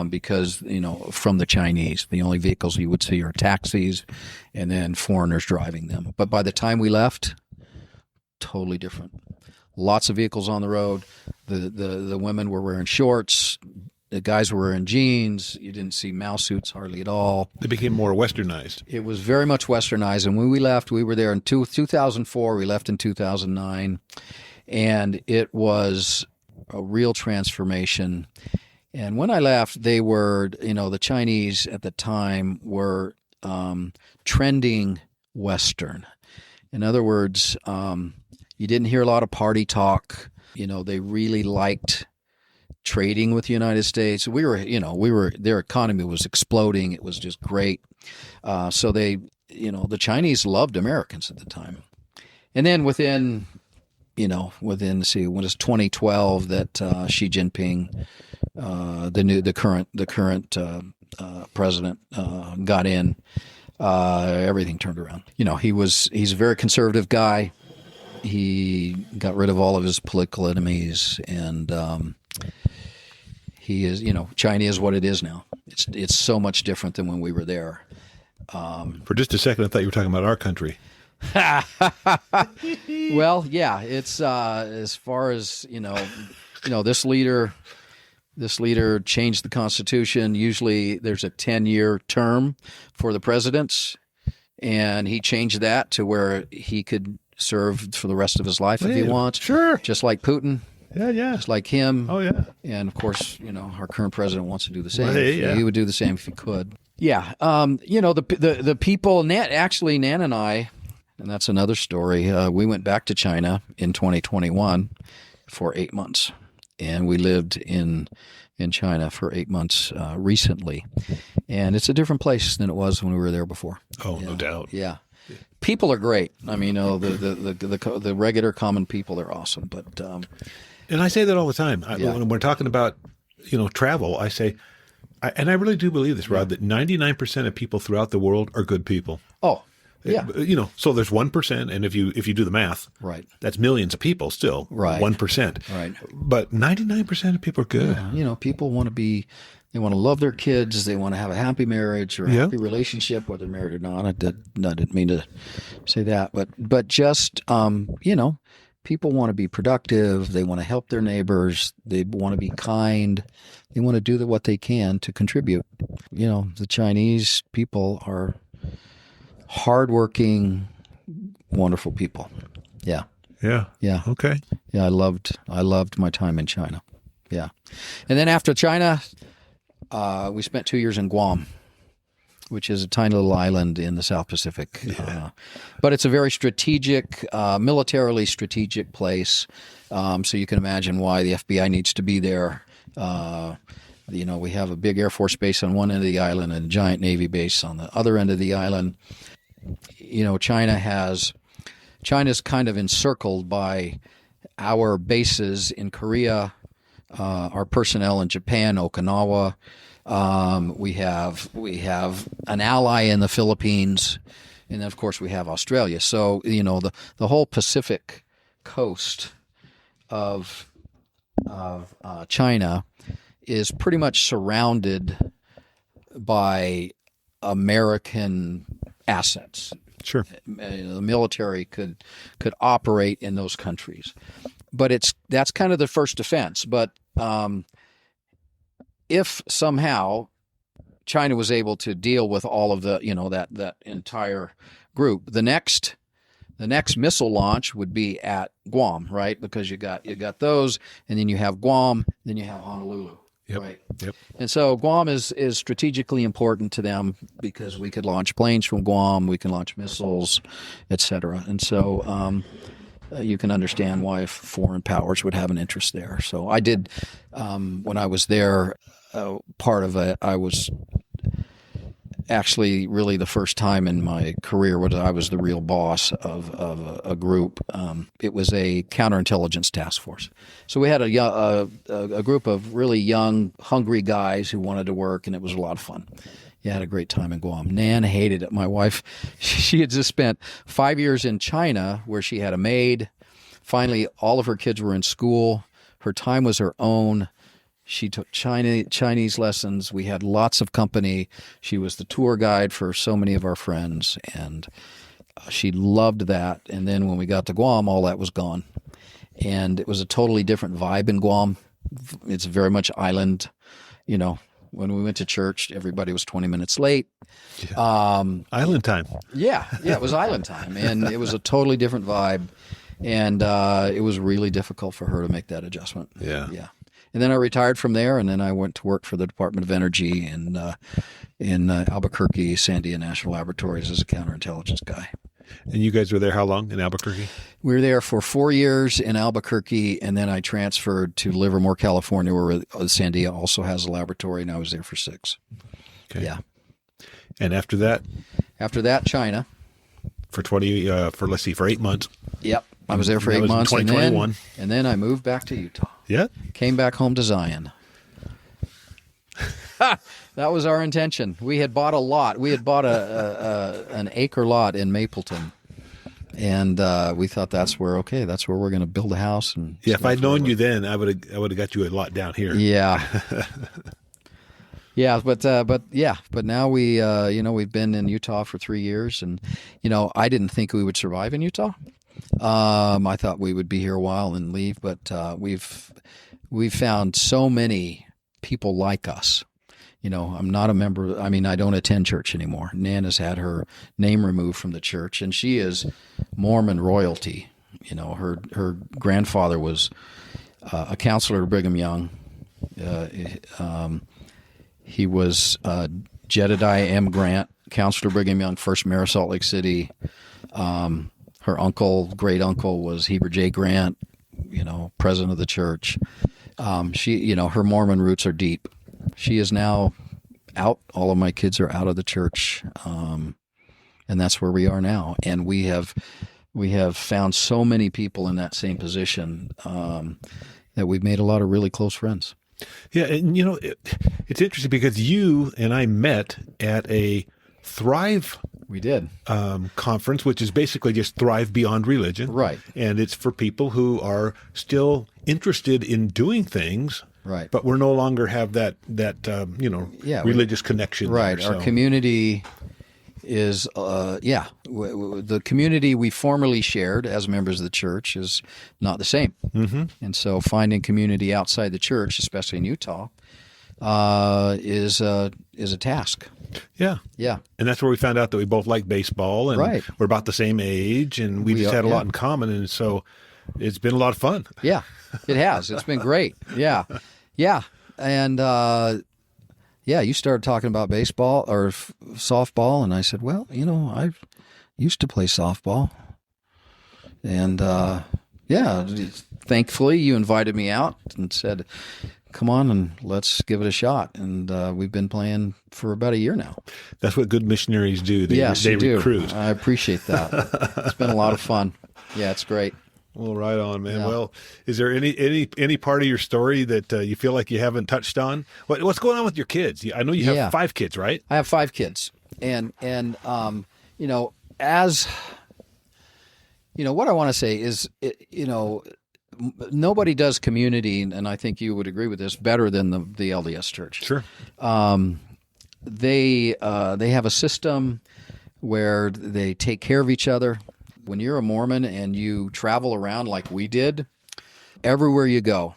because, from the Chinese. The only vehicles you would see are taxis and then foreigners driving them. But by the time we left, totally different. Lots of vehicles on the road. The women were wearing shorts. The guys were wearing jeans. You didn't see Mao suits hardly at all. They became more westernized. It was very much westernized. And when we left, we were there in 2004. We left in 2009. And it was a real transformation. And when I left, they were, the Chinese at the time were trending Western. In other words, you didn't hear a lot of party talk. They really liked trading with the United States. Their economy was exploding. It was just great. So they, the Chinese loved Americans at the time. And then within when it was 2012 that Xi Jinping, the current president, got in, everything turned around. He's a very conservative guy. He got rid of all of his political enemies, and he is, China is what it is now. It's so much different than when we were there. For just a second, I thought you were talking about our country. Well, yeah, it's as far as this leader changed the Constitution. Usually, there's a 10-year term for the presidents, and he changed that to where he could serve for the rest of his life if he wants. Sure, just like Putin. Yeah. Just like him. Oh, yeah. And, of course, our current president wants to do the same. Well, yeah. He would do the same if he could. Yeah. The people, Nan and I, and that's another story, we went back to China in 2021 for 8 months. And we lived in China for 8 months recently. And it's a different place than it was when we were there before. Oh, no doubt. Yeah. People are great. I mean, the regular common people, they're awesome. But and I say that all the time. When we're talking about, travel, I say, and I really do believe this, Rod, that 99% of people throughout the world are good people. Oh, yeah. So there's 1%, and if you do the math, right, that's millions of people still. Right. 1%. Right. But 99% of people are good. Yeah. People want to they want to love their kids. They want to have a happy marriage or a happy relationship, whether married or not. I didn't mean to say that, but just people want to be productive. They want to help their neighbors. They want to be kind. They want to do what they can to contribute. The Chinese people are hardworking, wonderful people. Yeah. Yeah. Yeah. Okay. Yeah, I loved my time in China. Yeah. And then after China, we spent 2 years in Guam, which is a tiny little island in the South Pacific. Yeah. But it's a very strategic, militarily strategic place. So you can imagine why the FBI needs to be there. We have a big Air Force base on one end of the island and a giant Navy base on the other end of the island. China's kind of encircled by our bases in Korea, our personnel in Japan, Okinawa. We have an ally in the Philippines, and then of course we have Australia. So the whole Pacific coast of China is pretty much surrounded by American assets. Sure. The military could operate in those countries, but that's kind of the first defense. But if somehow China was able to deal with all of the that entire group, the next The next missile launch would be at Guam, right? Because you got those, and then you have Guam, then you have Honolulu. Yep. Right. Yep. And so Guam is strategically important to them because we could launch planes from Guam, we can launch missiles, et cetera. And so you can understand why foreign powers would have an interest there. So I did, when I was there, part of it, I was actually really the first time in my career was I was the real boss of a group. It was a counterintelligence task force. So we had a group of really young, hungry guys who wanted to work, and it was a lot of fun. Yeah, had a great time in Guam. Nan hated it. My wife, she had just spent 5 years in China where she had a maid. Finally, all of her kids were in school. Her time was her own. She took Chinese lessons. We had lots of company. She was the tour guide for so many of our friends, and she loved that. And then when we got to Guam, all that was gone. And it was a totally different vibe in Guam. It's very much island. You know, when we went to church, everybody was 20 minutes late. Yeah. Island time. Yeah, it was island time. And it was a totally different vibe. And it was really difficult for her to make that adjustment. Yeah. Yeah. And then I retired from there, and then I went to work for the Department of Energy in Albuquerque, Sandia National Laboratories as a counterintelligence guy. And you guys were there how long in Albuquerque? We were there for 4 years in Albuquerque, and then I transferred to Livermore, California, where Sandia also has a laboratory, and I was there for 6. Okay. Yeah. And after that? After that, China. For 8 months. Yep. I was there for That 8 was in months, 2021. and then I moved back to Utah. Yeah. Came back home to Zion. That was our intention. We had bought a lot. We had bought an acre lot in Mapleton, and we thought that's where we're going to build a house. And Yeah, if I'd known you then, I would have got you a lot down here. Yeah. Yeah, but now we've been in Utah for 3 years, and I didn't think we would survive in Utah. I thought we would be here a while and leave, but we've found so many people like us. I'm not a member. I mean, I don't attend church anymore. Nan has had her name removed from the church, and she is Mormon royalty. Her grandfather was a counselor to Brigham Young. He was Jedediah M. Grant, counselor to Brigham Young, first mayor of Salt Lake City. Her great uncle was Heber J. Grant, president of the church. Her Mormon roots are deep. She is now out. All of my kids are out of the church, and that's where we are now. And we have found so many people in that same position that we've made a lot of really close friends. Yeah, and it's interesting because you and I met at a Thrive. We did. Conference, which is basically just Thrive Beyond Religion. Right. And it's for people who are still interested in doing things. Right. But we're no longer have that religious connection. Right. There, Our community is, the community we formerly shared as members of the church is not the same. Mm-hmm. And so finding community outside the church, especially in Utah, is a task. Yeah. Yeah. And that's where we found out that we both like baseball, and right. We're about the same age, and we just had a lot in common. And so it's been a lot of fun. Yeah, it has. It's been great. Yeah. Yeah. And, you started talking about baseball or softball, and I said, well, I used to play softball. And, thankfully you invited me out and said, come on and let's give it a shot. And we've been playing for about a year now. That's what good missionaries do. They do. Recruit. I appreciate that. It's been a lot of fun. Yeah, it's great. Well, right on, man. Yeah. Well, is there any part of your story that you feel like you haven't touched on? What's going on with your kids? I know you have 5 kids, right? I have 5 kids. And as what I want to say is, nobody does community, and I think you would agree with this, better than the LDS Church. Sure. They have a system where they take care of each other. When you're a Mormon and you travel around like we did, everywhere you go,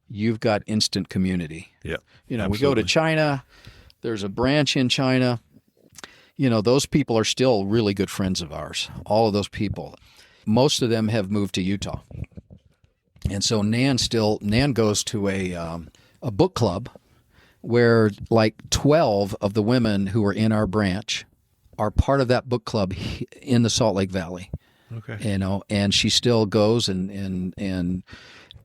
you've got instant community. Yeah. We go to China. There's a branch in China. those people are still really good friends of ours. All of those people. Most of them have moved to Utah. And so Nan goes to a book club where like 12 of the women who are in our branch are part of that book club in the Salt Lake Valley. Okay. And she still goes and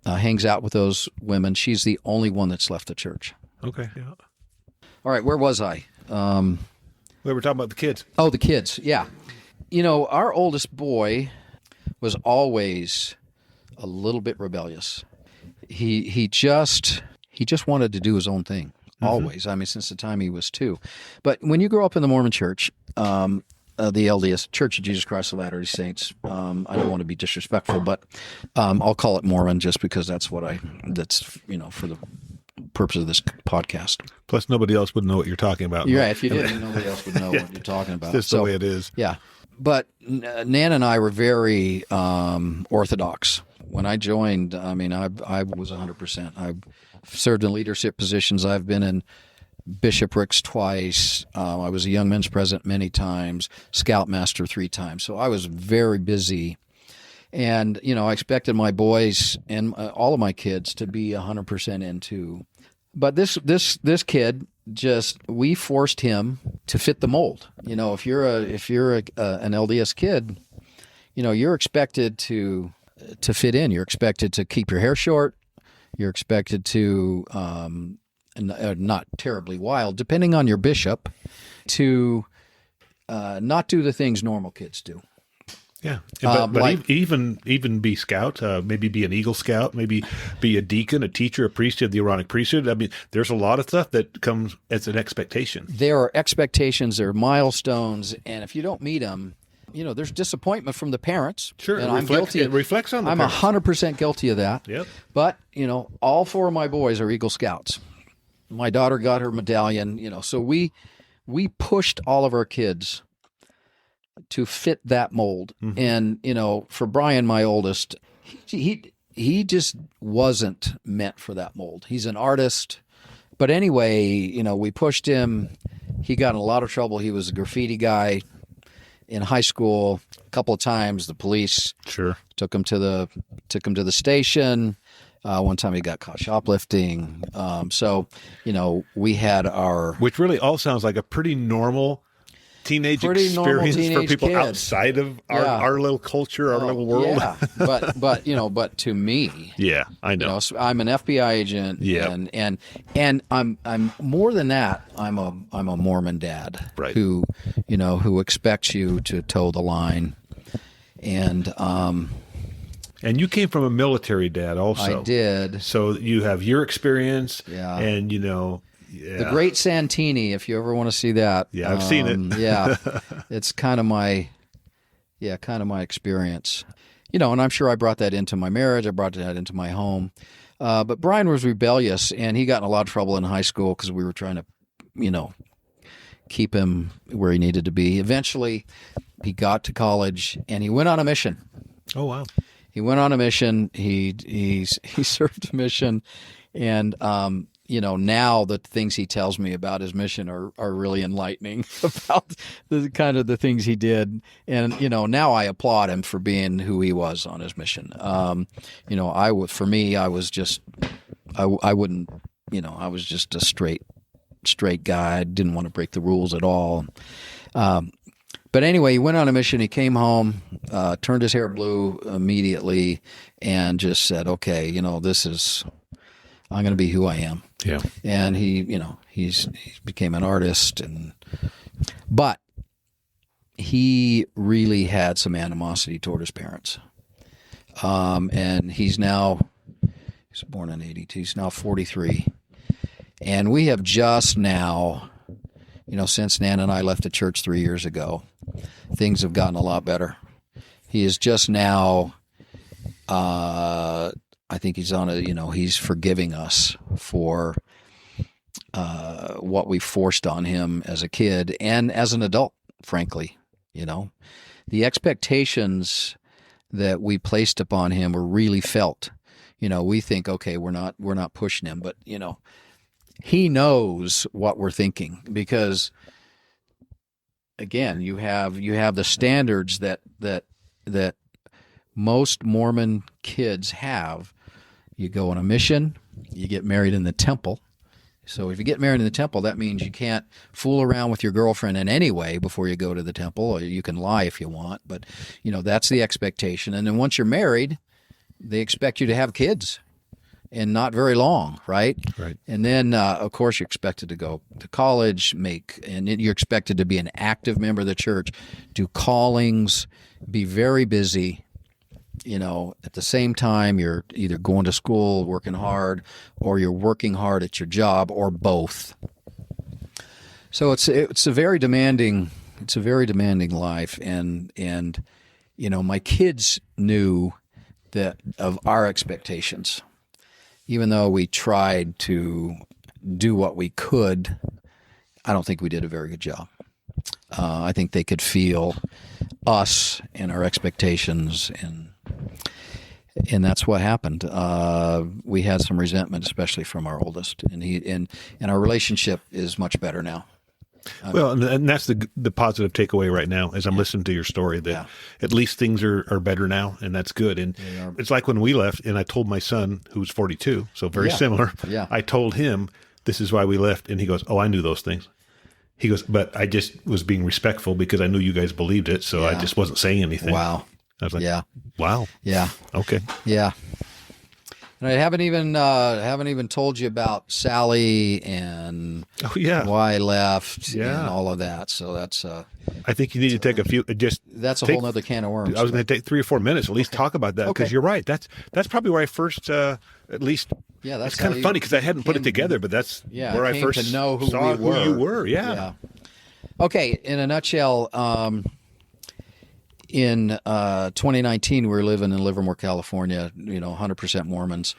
hangs out with those women. She's the only one that's left the church. Okay. Yeah. All right, where was I? We were talking about the kids. Oh, the kids. Yeah. Our oldest boy was always a little bit rebellious. He just wanted to do his own thing. Always. I mean, since the time he was 2. But when you grow up in the Mormon church, the LDS, Church of Jesus Christ of Latter-day Saints, I don't want to be disrespectful, but I'll call it Mormon just because that's for the purpose of this podcast. Plus, nobody else would know what you're talking about. Yeah, if you didn't, nobody else would know what you're talking about. That's the way it is. Yeah. But Nan and I were very orthodox. When I joined, I mean, I was 100%. I served in leadership positions. I've been in bishoprics twice. I was a young men's president many times, scoutmaster 3 times. So I was very busy. And, I expected my boys and all of my kids to be 100% into. But this kid, we forced him to fit the mold. If you're an LDS kid, you're expected to fit in. You're expected to keep your hair short. You're expected to, not terribly wild, depending on your bishop, to not do the things normal kids do. Yeah, but even be scout, maybe be an Eagle Scout, maybe be a deacon, a teacher, a priest of the Aaronic priesthood. I mean, there's a lot of stuff that comes as an expectation. There are expectations, there are milestones, and if you don't meet them, there's disappointment from the parents. Sure, and I'm guilty. It reflects on the I'm parents. 100% guilty of that. Yep. But all 4 of my boys are Eagle Scouts. My daughter got her medallion. So we pushed all of our kids to fit that mold. Mm-hmm. And, for Brian, my oldest, he just wasn't meant for that mold. He's an artist. But anyway, we pushed him. He got in a lot of trouble. He was a graffiti guy in high school. A couple of times the police took him to the station. One time he got caught shoplifting. So, we had which really all sounds like a pretty normal teenage experience for people outside of our little culture, our little world. Yeah, but to me, yeah, I know. I'm an FBI agent, and I'm more than that. I'm a Mormon dad, right? Who expects you to toe the line, and you came from a military dad, also. I did. So you have your experience, and the Great Santini, if you ever want to see that. Yeah, I've seen it. Yeah, it's kind of my experience. And I'm sure I brought that into my marriage. I brought that into my home. But Brian was rebellious, and he got in a lot of trouble in high school because we were trying to, keep him where he needed to be. Eventually, he got to college, and he went on a mission. Oh, wow. He went on a mission. He served a mission, and now the things he tells me about his mission are really enlightening about the things he did. And, now I applaud him for being who he was on his mission. I was just a straight guy. I didn't want to break the rules at all. But anyway, he went on a mission. He came home, turned his hair blue immediately, and just said, okay, I'm going to be who I am. Yeah. And he became an artist, but he really had some animosity toward his parents. And he's born in 82. He's now 43. And we have just now, since Nan and I left the church 3 years ago, things have gotten a lot better. He is just now, I think he's he's forgiving us for what we forced on him as a kid and as an adult, frankly. The expectations that we placed upon him were really felt. We think, okay, we're not pushing him, but he knows what we're thinking because again, you have the standards that most Mormon kids have. You go on a mission, you get married in the temple. So if you get married in the temple, that means you can't fool around with your girlfriend in any way before you go to the temple. Or you can lie if you want, but that's the expectation. And then once you're married, they expect you to have kids, and not very long, right? Right. And then, of course, you're expected to go to college, and you're expected to be an active member of the church, do callings, be very busy. At the same time, you're either going to school, working hard, or you're working hard at your job, or both. So it's a very demanding life, and my kids knew that of our expectations. Even though we tried to do what we could, I don't think we did a very good job. I think they could feel us and our expectations, and that's what happened. We had some resentment, especially from our oldest, and our relationship is much better now. Well, and that's the positive takeaway right now as I'm listening to your story, that at least things are better now, and that's good. And it's like when we left, and I told my son, who's 42, so very similar, I told him, this is why we left, and he goes, oh, I knew those things. He goes, but I just was being respectful because I knew you guys believed it, so I just wasn't saying anything. Wow. I was like, wow. Yeah. Okay. Yeah. And I haven't even told you about Sally and why I left and all of that. So that's I think you need to take a few. That's a whole other can of worms. I was going to take 3 or 4 minutes at least talk about that, because you're right. That's probably where I first at least. Yeah, that's it's kind of funny because I hadn't put it together, but that's where I first to know who saw we were. Who you were. Yeah. Okay. In a nutshell. In 2019, we were living in Livermore, California, 100% Mormons.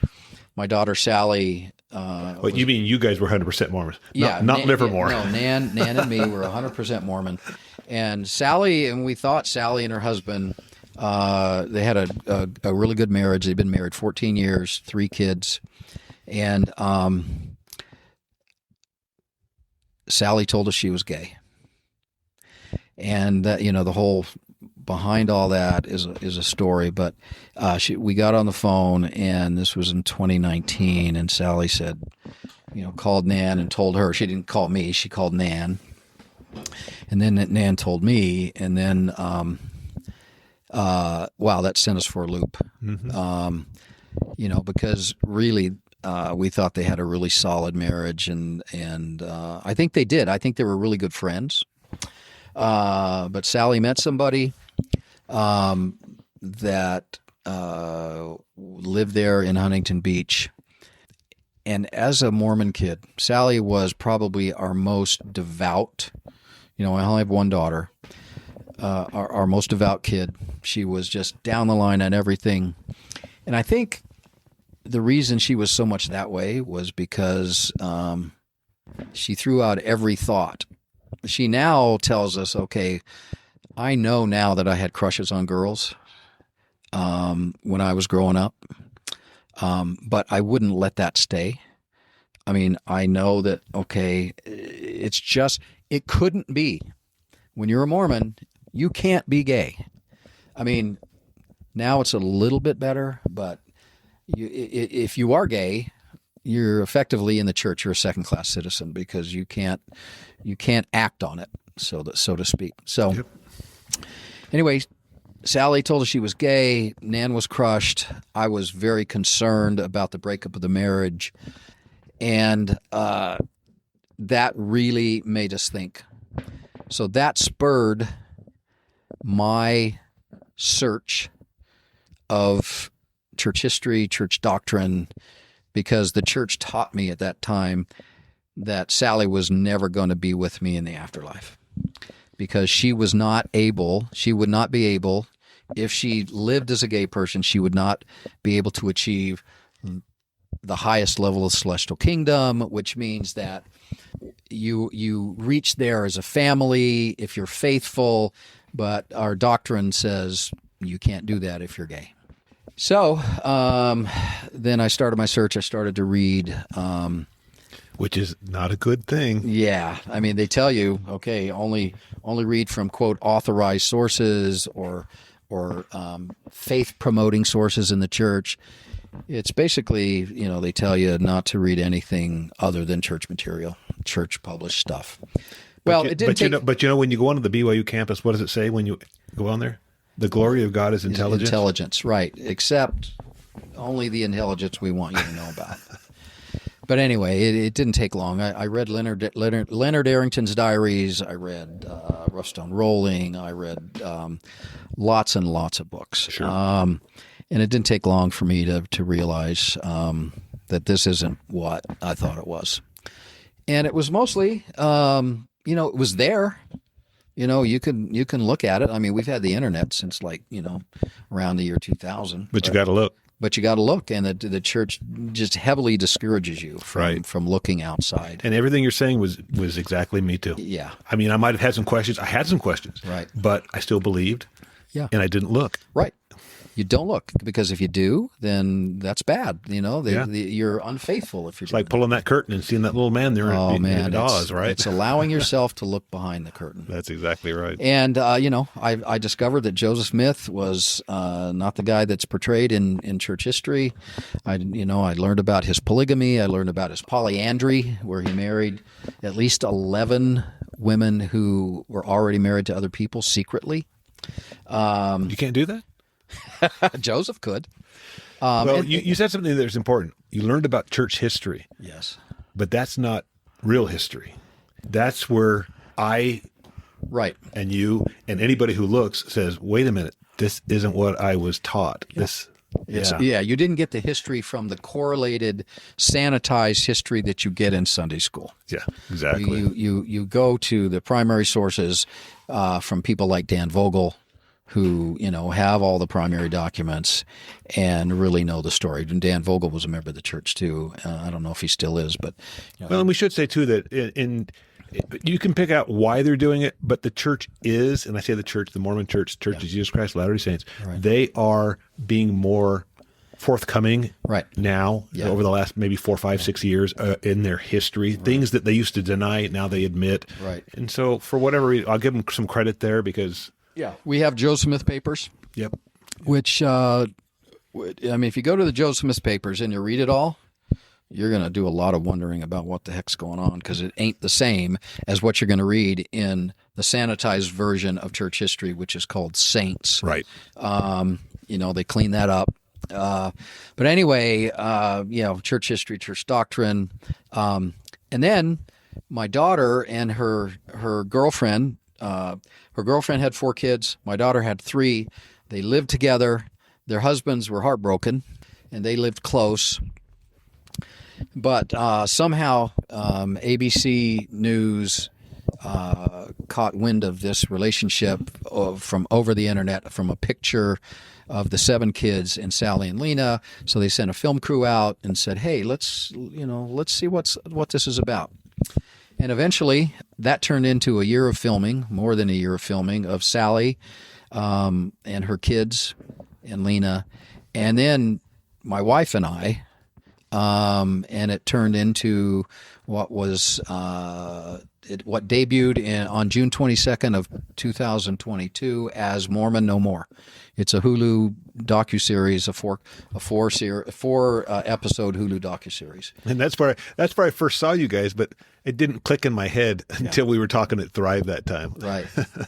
My daughter, Sally... you mean you guys were 100% Mormons? Not Livermore. No, Nan and me were 100% Mormon. And we thought Sally and her husband, they had a really good marriage. They'd been married 14 years, 3 kids. And Sally told us she was gay. And, the whole... behind all that is a story, but we got on the phone, and this was in 2019, and Sally said, called Nan and told her. She didn't call me, she called Nan, and then Nan told me, and then that sent us for a loop. Mm-hmm. Because really we thought they had a really solid marriage, and I think they did. I think they were really good friends. But Sally met somebody that lived there in Huntington Beach. And as a Mormon kid, Sally was probably our most devout. I only have one daughter. Our most devout kid. She was just down the line on everything. And I think the reason she was so much that way was because she threw out every thought. She now tells us, okay, I know now that I had crushes on girls when I was growing up, but I wouldn't let that stay. I mean, I know that, okay, it couldn't be. When you're a Mormon, you can't be gay. I mean, now it's a little bit better, but if you are gay, you're effectively in the church. You're a second-class citizen because you can't act on it, so to speak. So, Anyway, Sally told us she was gay. Nan was crushed. I was very concerned about the breakup of the marriage, and that really made us think. So that spurred my search of church history, church doctrine, because the church taught me at that time that Sally was never going to be with me in the afterlife, because she would not be able, if she lived as a gay person, she would not be able to achieve the highest level of celestial kingdom, which means that you reach there as a family if you're faithful, but our doctrine says you can't do that if you're gay. So then I started my search. I started to read. Which is not a good thing. Yeah, I mean, they tell you, okay, only read from quote authorized sources or faith promoting sources in the church. It's basically, they tell you not to read anything other than church material, church published stuff. Well, it didn't take. But when you go onto the BYU campus, what does it say when you go on there? The glory of God is intelligence. Intelligence, right? Except only the intelligence we want you to know about. But anyway, it didn't take long. I read Leonard Arrington's diaries. I read Rough Stone Rolling. I read lots and lots of books. Sure. And it didn't take long for me to realize that this isn't what I thought it was. And it was mostly, it was there. You can look at it. I mean, we've had the internet since around the year 2000. But you got to look. But you got to look, and the church just heavily discourages you from looking outside. And everything you're saying was exactly me too. Yeah. I mean, I might have had some questions. I had some questions. Right. But I still believed. Yeah. And I didn't look. Right. You don't look, because if you do, then that's bad. You're unfaithful if you're It's like pulling that curtain and seeing that little man there in Oz, right? It's allowing yourself to look behind the curtain. That's exactly right. And, I discovered that Joseph Smith was not the guy that's portrayed in church history. I learned about his polygamy. I learned about his polyandry, where he married at least 11 women who were already married to other people secretly. You can't do that? Joseph could. You said something that's important. You learned about church history. Yes. But that's not real history. That's where I right. and you and anybody who looks says, wait a minute, this isn't what I was taught. Yeah. You didn't get the history from the correlated, sanitized history that you get in Sunday school. Yeah, exactly. You go to the primary sources from people like Dan Vogel, who, have all the primary documents and really know the story. And Dan Vogel was a member of the church too. I don't know if he still is, but well, and we should say too that you can pick out why they're doing it, but the church is, and I say the church, the Mormon Church, Church of Jesus Christ, Latter-day Saints, they are being more forthcoming now over the last maybe 4, 5, 6 years in their history. Things that they used to deny, now they admit. Right. And so for whatever reason, I'll give them some credit there because... Yeah, we have Joseph Smith papers. Yep. Which, if you go to the Joseph Smith papers and you read it all, you're going to do a lot of wondering about what the heck's going on, because it ain't the same as what you're going to read in the sanitized version of church history, which is called Saints. Right. They clean that up. But anyway, church history, church doctrine. And then my daughter and her girlfriend. Her girlfriend had 4 kids. My daughter had 3. They lived together. Their husbands were heartbroken, and they lived close. But somehow ABC News caught wind of this relationship from over the internet, from a picture of the 7 kids and Sally and Lena. So they sent a film crew out and said, "Hey, let's see what this is about." And eventually, that turned into a year of filming, more than a year of filming, of Sally and her kids and Lena. And then my wife and I, and it turned into what was what debuted on June 22nd of 2022 as Mormon No More. It's a Hulu docuseries, a four episode Hulu docuseries. And that's where I first saw you guys, but it didn't click in my head until we were talking at Thrive that time.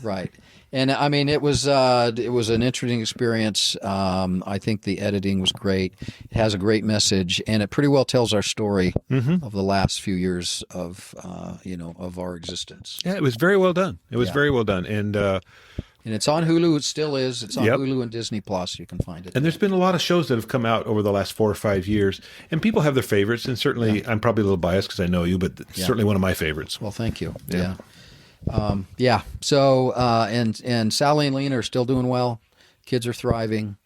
Right. And I mean, it was an interesting experience. I think the editing was great. It has a great message, and it pretty well tells our story of the last few years of our existence. Yeah, it was very well done. It was very well done, and it's on Hulu. It still is. It's on Hulu and Disney Plus. You can find it. And there's been a lot of shows that have come out over the last 4 or 5 years, and people have their favorites. And certainly, I'm probably a little biased because I know you, but certainly one of my favorites. Well, thank you. Yeah. So, and Sally and Lena are still doing well. Kids are thriving.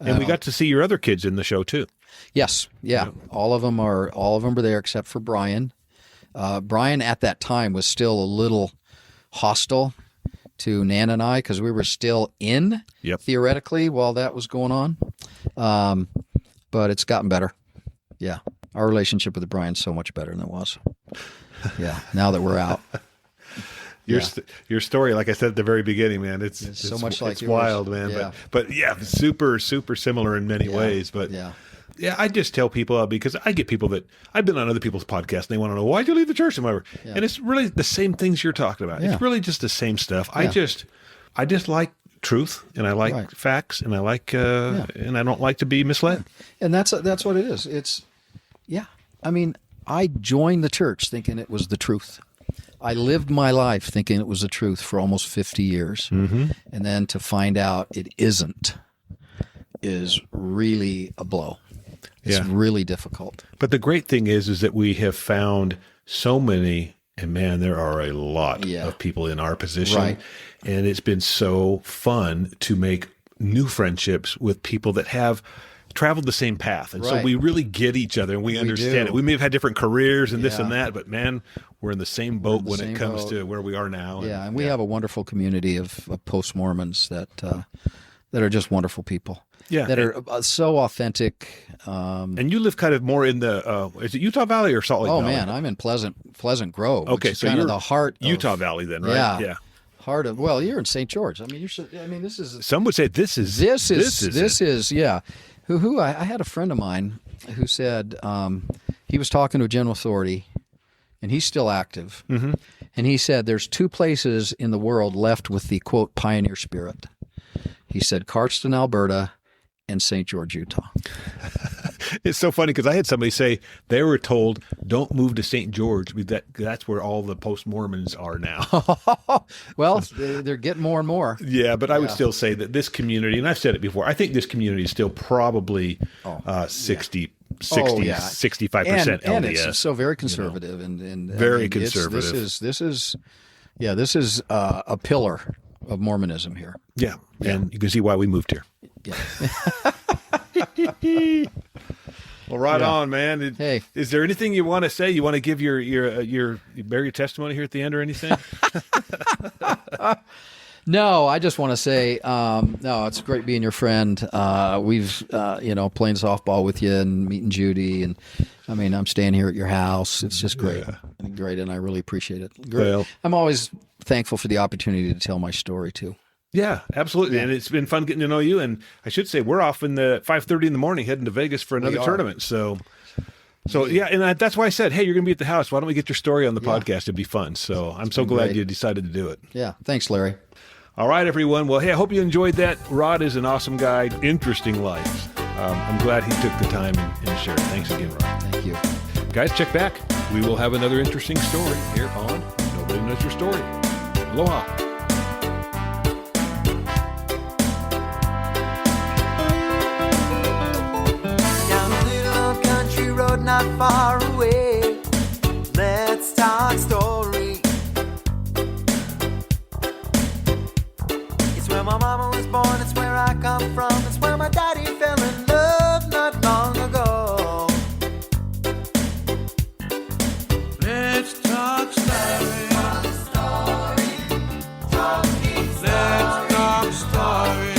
And we got to see your other kids in the show too. Yes. Yeah. All of them are there except for Brian. Brian at that time was still a little hostile to Nan and I because we were still in theoretically while that was going on. But it's gotten better. Yeah. Our relationship with Brian's so much better than it was. Yeah, now that we're out. Your story, like I said at the very beginning, man, it's so much like it's yours. wild, man. Yeah. But yeah, super similar in many ways. But yeah, I just tell people because I get people that I've been on other people's podcasts and they want to know why'd you leave the church and whatever. Yeah. And it's really the same things you're talking about. Yeah. It's really just the same stuff. Yeah. I just like truth and I like facts and I like and I don't like to be misled. And that's what it is. It's I mean, I joined the church thinking it was the truth. I lived my life thinking it was the truth for almost 50 years. Mm-hmm. And then to find out it isn't is really a blow. It's really difficult. But the great thing is that we have found so many, and man, there are a lot of people in our position. Right. And it's been so fun to make new friendships with people that have traveled the same path. And so we really get each other and we understand it. We may have had different careers and this and that, but man, we're in the same boat when it comes to where we are now. Yeah, and we have a wonderful community of post-Mormons that are just wonderful people. Yeah, that are so authentic. And you live kind of more in the is it Utah Valley or Salt Lake Valley? Oh man, I'm in Pleasant Grove. Okay, so kind you're of the heart of Utah Valley then, right? Yeah. Heart of you're in St. George. I mean, this is. Some would say this is. Who I had a friend of mine who said he was talking to a general authority, and he's still active, and he said there's two places in the world left with the quote pioneer spirit. He said Cardston, Alberta, and St. George, Utah. It's so funny because I had somebody say they were told, don't move to St. George. That's where all the post-Mormons are now. Well, they're getting more and more. Yeah, but I would still say that this community, and I've said it before, I think this community is still probably 65% LDS. And it's so very conservative. And very conservative. This is a pillar of Mormonism here. Yeah, and you can see why we moved here. Yeah. Well, right on, man. Hey, is there anything you want to say? You want to give your bear your testimony here at the end or anything? No, I just want to say, no, it's great being your friend. We've, playing softball with you and meeting Judy, and I mean, I'm staying here at your house. It's just great, and I really appreciate it. Great. Well, I'm always thankful for the opportunity to tell my story too. Yeah, absolutely. Yeah. And it's been fun getting to know you. And I should say, we're off in the 5:30 in the morning heading to Vegas for another tournament. So yeah, and that's why I said, hey, you're going to be at the house. Why don't we get your story on the podcast? It'd be fun. So I'm so glad you decided to do it. Yeah. Thanks, Larry. All right, everyone. Well, hey, I hope you enjoyed that. Rod is an awesome guy. Interesting life. I'm glad he took the time and shared. Thanks again, Rod. Thank you. Guys, check back. We will have another interesting story here on Nobody Knows Your Story. Aloha. Not far away, let's talk story. It's where my mama was born, it's where I come from, it's where my daddy fell in love not long ago. Let's talk story. Let's talk story.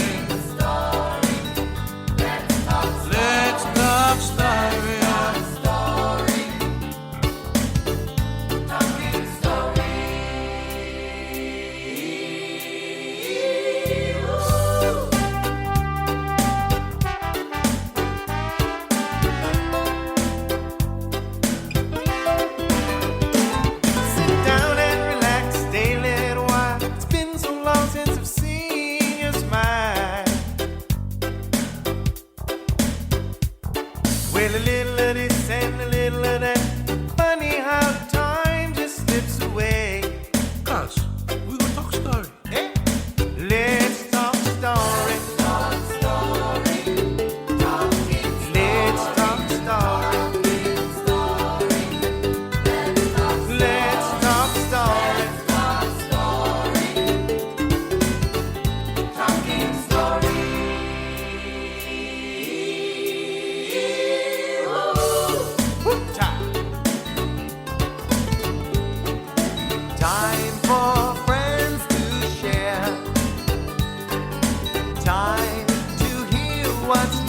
Well, a little of this and a little of that. Funny how time just slips away. Cuz, we gonna talk story. Hey, let's talk story. Talk story. Talking story. Let's talk story. Let's talk story. Talking story. Time for friends to share. Time to hear what's